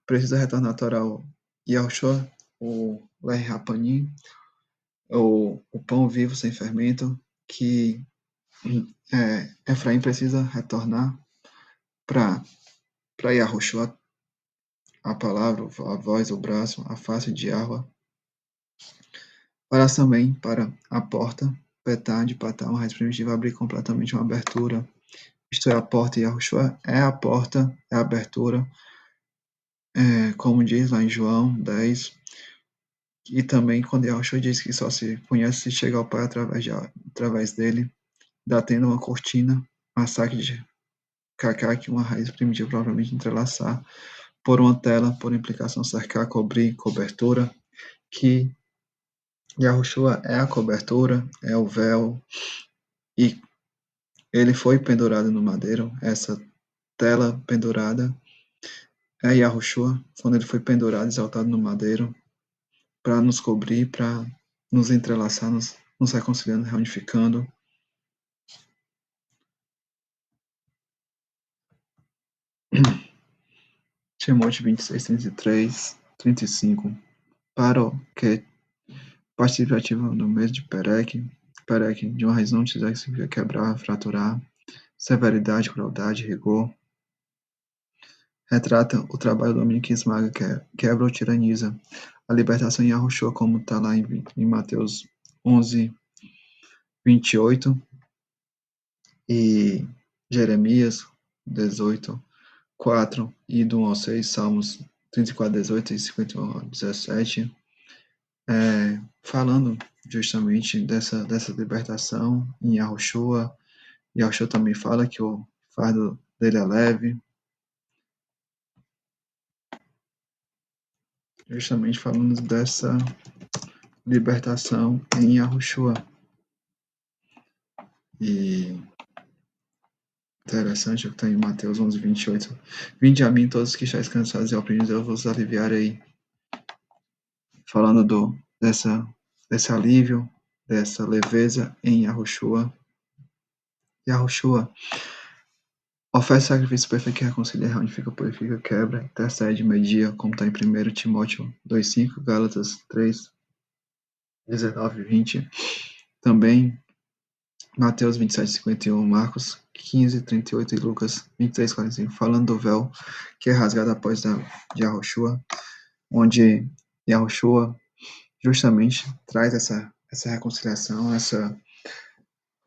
precisa retornar à Torá o Yahushua, o Ler Rapanim, o pão vivo sem fermento, que Efraim precisa retornar para Yahushua, a palavra, a voz, o braço, a face de Yahweh, para também para a porta, Petá de Patá, uma raiz primitiva, abrir completamente uma abertura, isto é a porta, Yahushua é a porta, é a abertura, como diz lá em João 10, e também quando Yahushua diz que só se conhece se chega ao Pai através dele, dá tendo uma cortina, massacre de Kaká, que uma raiz primitiva provavelmente entrelaçar, por uma tela, por implicação cercar, cobrir, cobertura, que Yahushua é a cobertura, é o véu, e ele foi pendurado no madeiro, essa tela pendurada é Yahushua, quando ele foi pendurado, exaltado no madeiro, para nos cobrir, para nos entrelaçar, nos reconciliando, reunificando. Timóteo 26, 33, 35. Para o que participativa no mês de Perec, de uma razão que significa quebrar, fraturar, severidade, crueldade, rigor. Retrata o trabalho do homem que esmaga, quebra ou tiraniza. A libertação em Yahushua, como está lá em Mateus 11, 28 e Jeremias 18, 4 e do 1 ao 6, Salmos 34, 18 e 51, 17, falando justamente dessa libertação em Yahushua. Yahushua também fala que o fardo dele é leve, justamente falando dessa libertação em Yahushua. E interessante o que está em Mateus 11, 28. Vinde a mim todos que estáis cansados e oprimidos, eu vos aliviarei. Falando desse alívio, dessa leveza em Yahushua. Yahushua oferece sacrifício perfeito que reconcilia, reunifica, purifica, quebra, intercede, media, como está em 1 Timóteo 2,5, Gálatas 3, 19 e 20. Também Mateus 27, 51, Marcos 15, 38 e Lucas 23, 45, falando do véu que é rasgado após de Yahushua, onde Yahushua justamente traz essa reconciliação,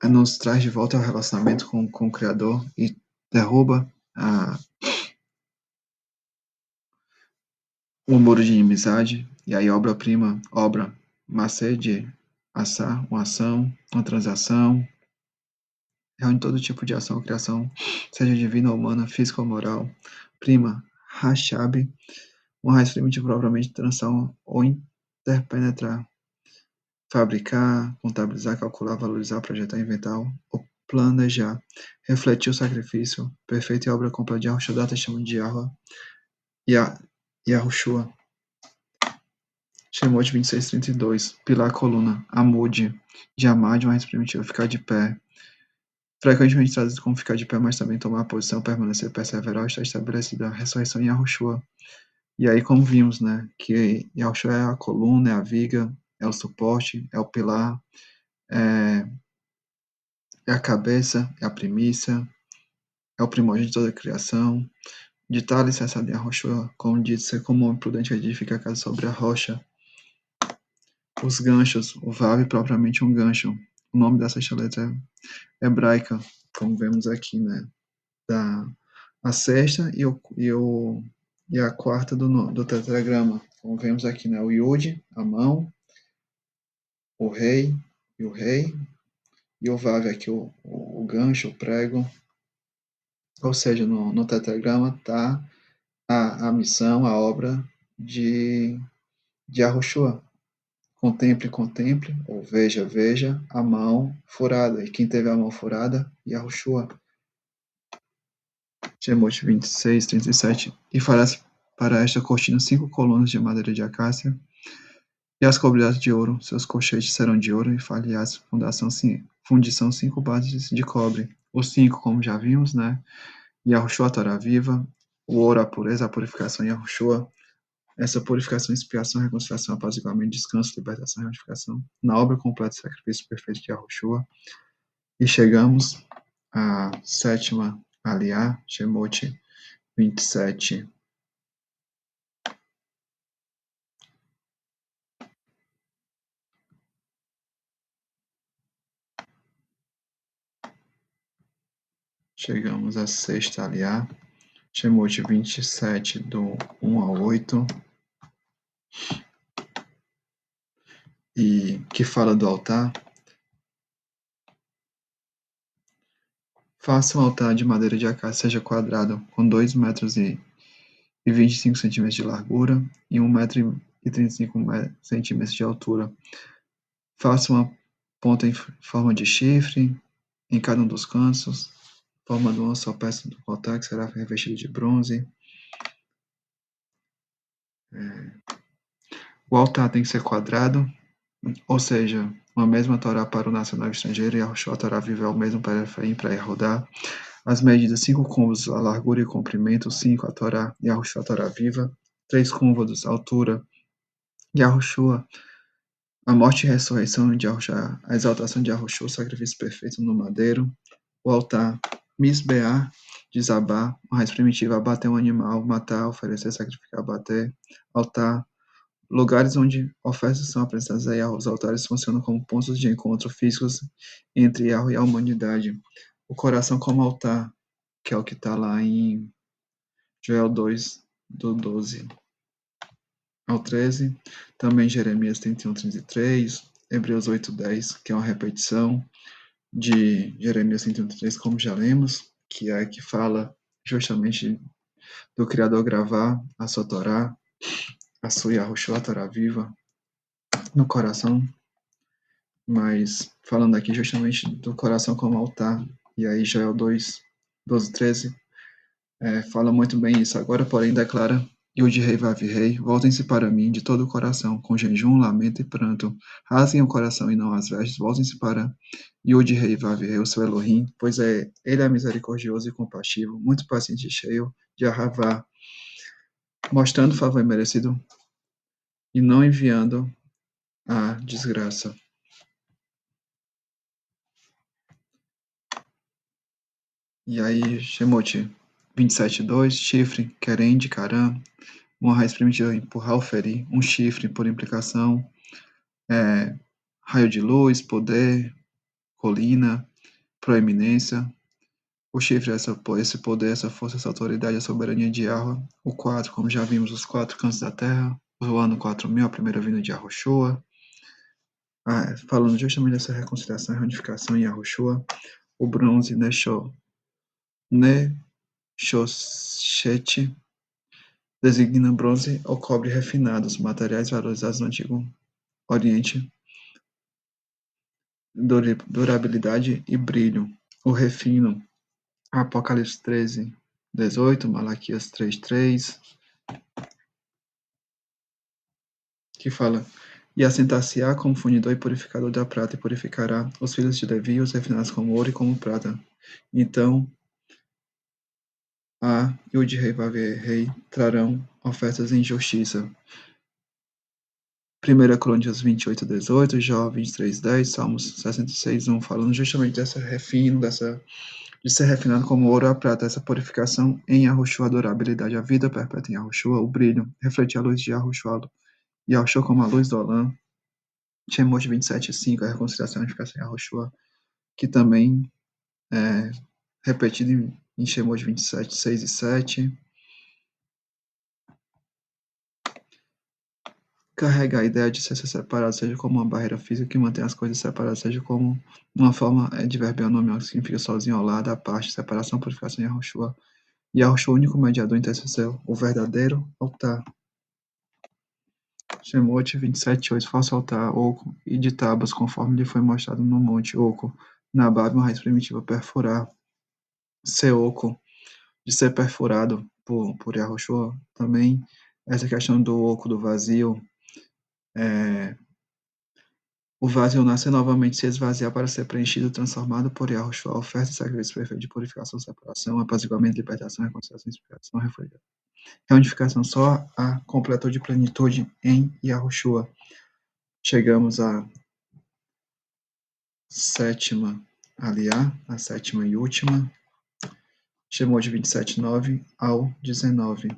nos traz de volta ao relacionamento com o Criador e derruba o muro de inimizade, e aí obra Macê de assar, uma ação, uma transação, reúne todo tipo de ação, criação, seja divina ou humana, física ou moral. Prima, Rachab, uma raiz primitiva propriamente transação ou interpenetrar. Fabricar, contabilizar, calcular, valorizar, projetar, inventar ou planejar. Refletir o sacrifício, perfeita e obra completa de Yahushua, dá testemunho de Yahweh, Yahushua. Shemot 26, 32. Pilar coluna. Amude. De amar de uma raiz primitiva. Ficar de pé. Frequentemente traduzido como ficar de pé, mas também tomar a posição, permanecer, perseverar, ou estar estabelecida. A ressurreição em Yahushua. E aí, como vimos, né, que Yahushua é a coluna, é a viga, é o suporte, é o pilar, é a cabeça, é a primícia, é o primórdio de toda a criação. De estar alicerçado em Yahushua, como diz, ser como homem prudente edifica a casa sobre a rocha. Os ganchos, o Vav é propriamente um gancho. O nome dessa letra é hebraica, como vemos aqui, né? A sexta e a quarta do tetragrama, como vemos aqui, né? O Yud, a mão, o rei, e o rei, e o Vav aqui o gancho, o prego, ou seja, no tetragrama está a missão, a obra de Yahushua. Contemple, contemple, ou veja, veja, a mão furada. E quem teve a mão furada? Yahushua. Shemot 26, 37. E farás para esta cortina 5 colunas de madeira de acácia, e as cobrirás de ouro. Seus colchetes serão de ouro, e falharás fundição 5 bases de cobre. Os 5, como já vimos, né? Yahushua, a Torá viva. O ouro, a pureza, a purificação, Yahushua. Essa purificação, expiação, reconciliação, apaziguamento, descanso, libertação e retificação, na obra completa e sacrifício perfeito de Yahushua. E chegamos à sétima aliá, Shemot 27. Chegamos à sexta aliá, Shemot 27, do 1 ao 8, e que fala do altar. Faça um altar de madeira de acácia, seja quadrado, com 2 metros e 25 centímetros de largura e 1 metro e 35 centímetros de altura. Faça uma ponta em forma de chifre em cada um dos cantos, formando uma só peça do altar que será revestida de bronze. O altar tem que ser quadrado, ou seja, uma mesma Torá para o nacional e estrangeiro, e a Torá viva é o mesmo para Efraim e para Rodar. As medidas: 5 côvados a largura e comprimento, 5 a Torá e a Torá viva, 3 côvados a altura, e a morte e ressurreição de Yahushua, a exaltação de Yahushua, o sacrifício perfeito no madeiro, o altar, Misbeá, desabar, a raiz primitiva, abater um animal, matar, oferecer, sacrificar, abater, altar, lugares onde ofertas são apresentadas a Yahweh. Os altares funcionam como pontos de encontro físicos entre Yahweh e a humanidade. O coração como altar, que é o que está lá em Joel 2, do 12 ao 13, também Jeremias 31, 33, Hebreus 8, 10, que é uma repetição de Jeremias 31, 33, como já lemos, que é que fala justamente do Criador gravar a sua Torá, a sua Yahushua, a Torá viva, no coração, mas falando aqui justamente do coração como altar, e aí Joel 2, 12, 13, fala muito bem isso. Agora, porém, declara Yud Rei Vav Rei, voltem-se para mim de todo o coração, com jejum, lamento e pranto. Rasguem o coração e não as vestes, voltem-se para Yud Rei Vav Rei, o seu Elohim, pois ele é misericordioso e compassivo, muito paciente e cheio de Ahavá, mostrando favor merecido e não enviando a desgraça. E aí, Shemot 27:2, chifre, querem de Carã, uma raiz primitiva empurrar o ferir, um chifre por implicação, raio de luz, poder, colina, proeminência. O chifre é esse poder, essa força, essa autoridade, a soberania de Yahweh. O 4, como já vimos, os 4 cantos da terra. O ano 4000, a primeira vinda de Yahushua. Falando justamente dessa reconciliação e reunificação em Yahushua. O bronze, Neshoshet, designa bronze ou cobre refinados, materiais valorizados no Antigo Oriente, durabilidade e brilho. O refino, Apocalipse 13, 18, Malaquias 3, 3, que fala: E assentar-se-á como funidor e purificador da prata, e purificará os filhos de Levi, os refinados como ouro e como prata. Então, e o de rei trarão ofertas em justiça. 1 Crônicas 28, 18, Jó 23, 10, Salmos 66, 1, falando justamente dessa refino, de ser refinado como ouro ou prata, essa purificação em Yahushua, a durabilidade, a vida perpétua em Yahushua, o brilho, refletir a luz de Yahushua, Yahushua como a luz do Olam, Shemot 27, 5, a reconciliação e unificação em Yahushua, que também é repetido em Shemot 27, 6 e 7. carrega a ideia de ser separado, seja como uma barreira física que mantém as coisas separadas, seja como uma forma adverbial nominal que significa sozinho, ao lado, à parte, separação, purificação e Yahushua. Yahushua, o único mediador intercessor, o verdadeiro altar. Shemot 27:8, falso altar, oco, e de tábuas, conforme lhe foi mostrado no monte, oco, Nabab, uma raiz primitiva, perfurar, ser oco, de ser perfurado por Yahushua, também essa questão do oco, do vazio, o vazio nasce novamente se esvaziar para ser preenchido, transformado por Yahushua, oferta e sacrifício perfeito de purificação, separação, apaziguamento, libertação, reconciliação, expiação, reunificação, só a completude de plenitude em Yahushua. Chegamos à sétima aliá, a sétima e última, chamou de 27:9 ao 19.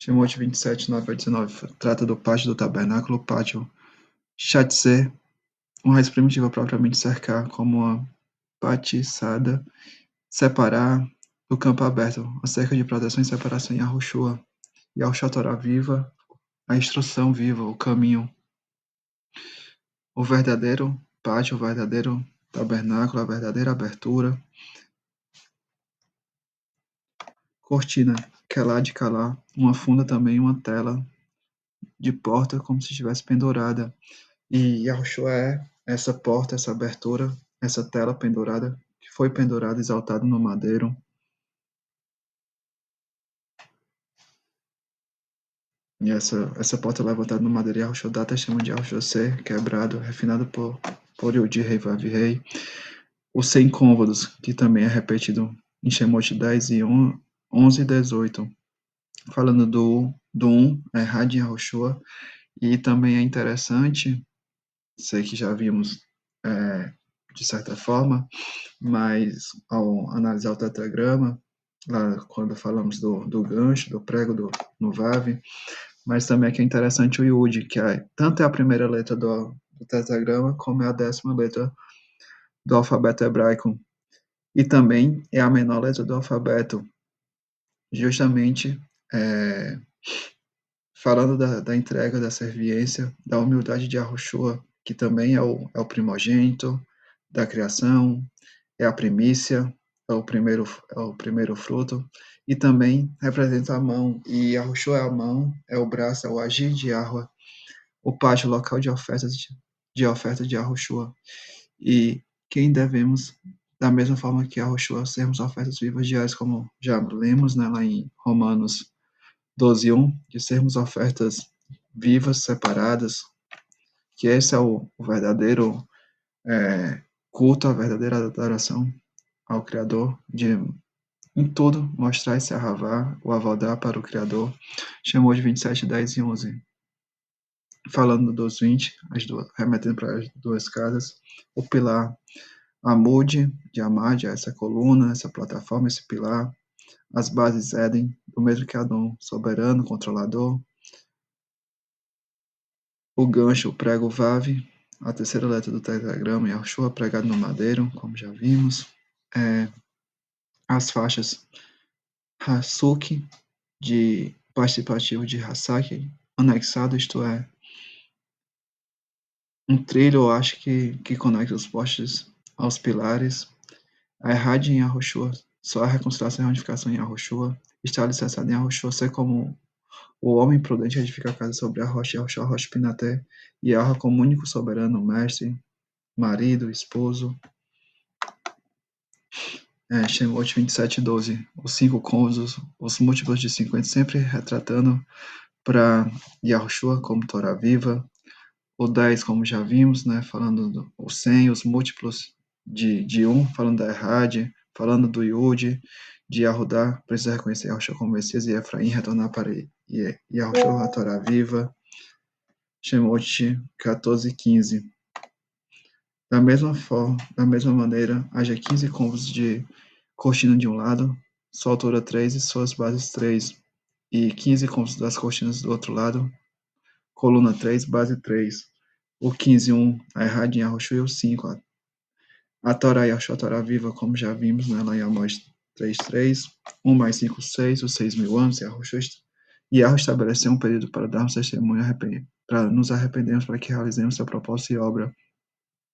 Chamou de 27:9 ao 19. Trata do pátio do tabernáculo, pátio Shatser, uma raiz primitiva propriamente cercar, como uma patiçada, separar do campo aberto, a cerca de proteção e separação em Yahushua, e ao Torá viva, a instrução viva, o caminho, o verdadeiro pátio, o verdadeiro tabernáculo, a verdadeira abertura, cortina, quelá de calá, uma funda também, uma tela de porta, como se estivesse pendurada. E Yahushua é essa porta, essa abertura, essa tela pendurada, que foi pendurada, exaltada no madeiro. E essa porta levantada no madeiro, Yahushua dá testemunho de Yahushua ser quebrado, refinado por Yudi Rei Vav Rei. Os 100 côvados, que também é repetido em Shemot 10 e 11 e 18, falando do 1, Errad Yahushua. E também é interessante, sei que já vimos de certa forma, mas ao analisar o tetragrama, lá quando falamos do gancho, do prego no Vav, mas também aqui é interessante o Yud, que tanto é a primeira letra do tetragrama, como é a 10ª letra do alfabeto hebraico. E também é a menor letra do alfabeto, justamente falando da entrega, da serviência, da humildade de Yahushua, que também é o primogênito da criação, é a primícia, é o primeiro fruto, e também representa a mão, e Yahushua é a mão, é o braço, é o agir de Yahweh, o pátio local de oferta de Yahushua. E quem devemos, da mesma forma que Yahushua, sermos ofertas vivas diárias, como já lemos, né, lá em Romanos 12:1, de sermos ofertas vivas, separadas, que esse é o verdadeiro culto, a verdadeira adoração ao Criador, de em tudo mostrar esse arravá, o avodá para o Criador. Chamou de 27, 10 e 11. Falando dos 20, remetendo para as duas casas, o pilar Amude de Amad, essa coluna, essa plataforma, esse pilar, as bases Éden, do mesmo que Adão, soberano, controlador, o gancho, o prego Vav, a terceira letra do tetragrama, Yahushua, pregado no madeiro, como já vimos, as faixas Hasuk, de participativo de Hasaki, anexado, isto é, um trilho, eu acho que conecta os postes aos pilares, a Errad em Yahushua, só a reconciliação e a unificação em Yahushua, está alicerçado em Yahushua, ser como o homem prudente edifica a casa sobre a rocha, Yahushua, a rocha Pinaté, e Yahweh como único soberano, mestre, marido, esposo. Shemot 27:12, os 5 côvados, os múltiplos de 50, sempre retratando para Yahushua como Torá viva. O 10, como já vimos, né, falando o 100, os múltiplos de 1, falando da Errad, falando do Yud, de Yahudá, precisa reconhecer Yahushua como Messias, e Efraim retornar para Yahushua, a Torá viva. Shemot 14:15. Da mesma maneira, haja 15 côvados de cortina de um lado, sua altura 3 e suas bases 3, e 15 côvados das cortinas do outro lado, coluna 3, base 3. O 15, 1, a Errad em Yahushua, e o 5, a Torá e a Torá viva, como já vimos, né, lá em Amós 3:3. 1 mais 5, 6, os 6.000 anos, Yahushua E Yahweh estabeleceu um período para darmos testemunho, para nos arrependermos, para que realizemos seu propósito e obra.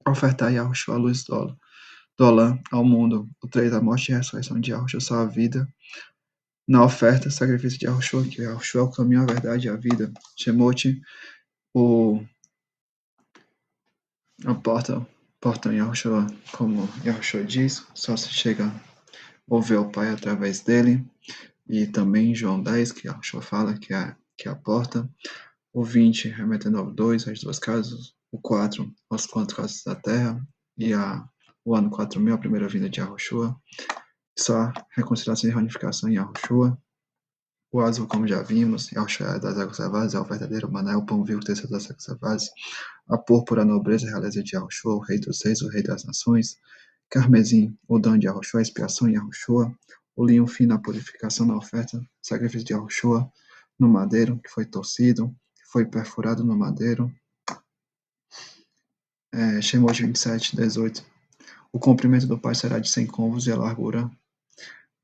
Ofertar Yahushua a luz do Olam ao mundo. O 3, a morte e a ressurreição de Yahushua, só a vida. Na oferta, sacrifício de Yahushua, que Yahushua é o caminho, a verdade e a vida. Shemot, a porta em Yahushua, como Yahushua diz, só se chega ou vê o Pai através dele. E também João 10, que Yahushua fala que é a porta. O 20, remetendo ao 2, as duas casas. O 4, aos 4 casas da terra. E o ano 4000, a primeira vinda de Yahushua. Só reconciliação e reunificação em Yahushua. O azul, como já vimos, Yahushua é das águas lavadas, é o verdadeiro maná, é o pão vivo que desceu das águas lavadas. A púrpura, a nobreza, a realeza de Yahushua, o rei dos reis, o rei das nações. Carmesim, o dom de Yahushua, a expiação em Yahushua. O linho fino, a purificação na oferta, sacrifício de Yahushua no madeiro, que foi torcido, que foi perfurado no madeiro. Shemot 27, 18. O comprimento do pai será de 100 côvados e a largura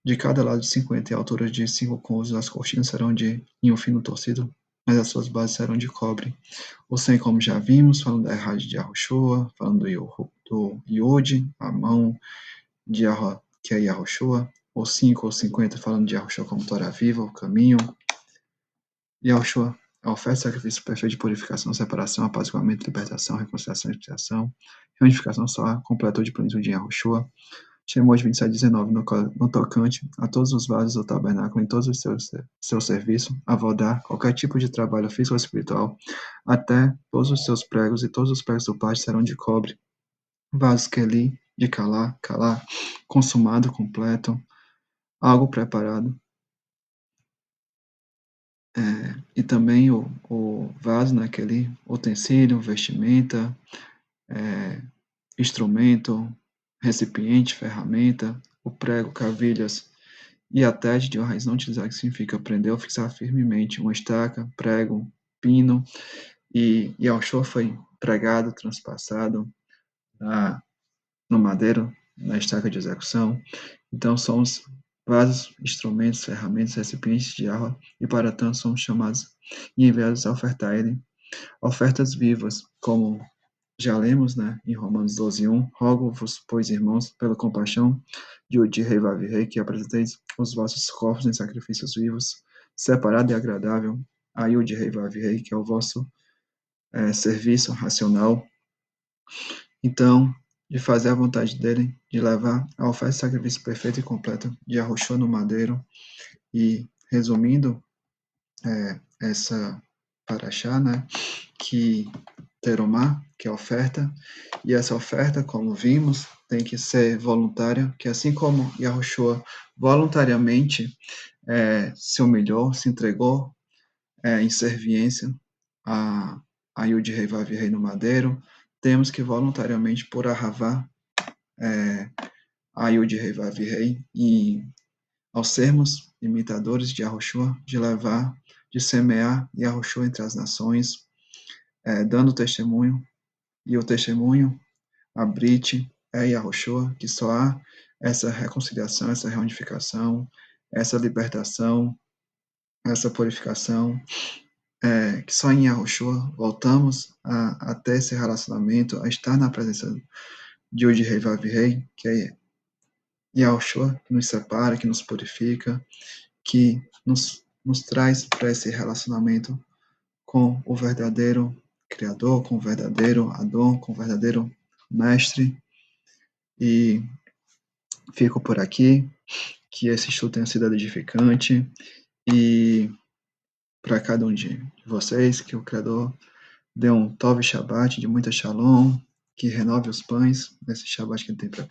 de cada lado de 50 e a altura de 5 côvados. As cortinas serão de linho fino torcido, mas as suas bases serão de cobre. O 100, como já vimos, falando da Errad de Yahushua, falando do Yud, a mão de Yahweh, que é Yahushua. O 5 ou 50, falando de Yahushua como Torá viva, o caminho. Yahushua, a oferta de sacrifício perfeito de purificação, separação, apaziguamento, libertação, reconciliação, expiação, reunificação só, completou de plenitude em Yahushua. Shemot 27, 19, no tocante a todos os vasos do tabernáculo, em todos os seus serviços, avodar, qualquer tipo de trabalho físico ou espiritual, até todos os seus pregos e todos os pregos do pátio serão de cobre. Vasos Keli, de calar, consumado, completo, algo preparado. E também o vaso, né, aquele utensílio, vestimenta, instrumento, recipiente, ferramenta, o prego, cavilhas e a teste de uma raiz não utilizar, que significa prender ou fixar firmemente uma estaca, prego, pino, e Yahushua foi pregado, transpassado no madeiro, na estaca de execução. Então, somos vasos, instrumentos, ferramentas, recipientes de água, e para tanto somos chamados e enviados a ofertar a Ele ofertas vivas, como já lemos, né, em Romanos 12:1, rogo-vos, pois, irmãos, pela compaixão de Rei Vav Rei, que apresenteis os vossos corpos em sacrifícios vivos, separado e agradável, a Yud Rei Vav Rei, que é o vosso serviço racional. Então, de fazer a vontade dele, de levar a oferta de sacrifício perfeita e completa de Yahushua no madeiro. E, resumindo, essa paraxá, né, que teromá, que é a oferta, e essa oferta, como vimos, tem que ser voluntária, que assim como Yahushua voluntariamente se humilhou, se entregou em serviência a Yud Rei Vav Rei no madeiro, temos que voluntariamente, por Ahavá, a Yud Rei Vav Rei, e ao sermos imitadores de Yahushua, de levar, de semear Yahushua entre as nações, dando testemunho, e o testemunho, a Brit, é Yahushua, que só há essa reconciliação, essa reunificação, essa libertação, essa purificação, que só em Yahushua voltamos a ter esse relacionamento, a estar na presença de Yud Rei Vav Rei, que é Yahushua, que nos separa, que nos purifica, que nos traz para esse relacionamento com o verdadeiro Criador, com o verdadeiro Adon, com o verdadeiro Mestre. E fico por aqui, que esse estudo tenha sido edificante, e para cada um de vocês, que o Criador dê um Tov Shabbat de muita Shalom, que renove os pães nesse Shabbat que ele tem preparado.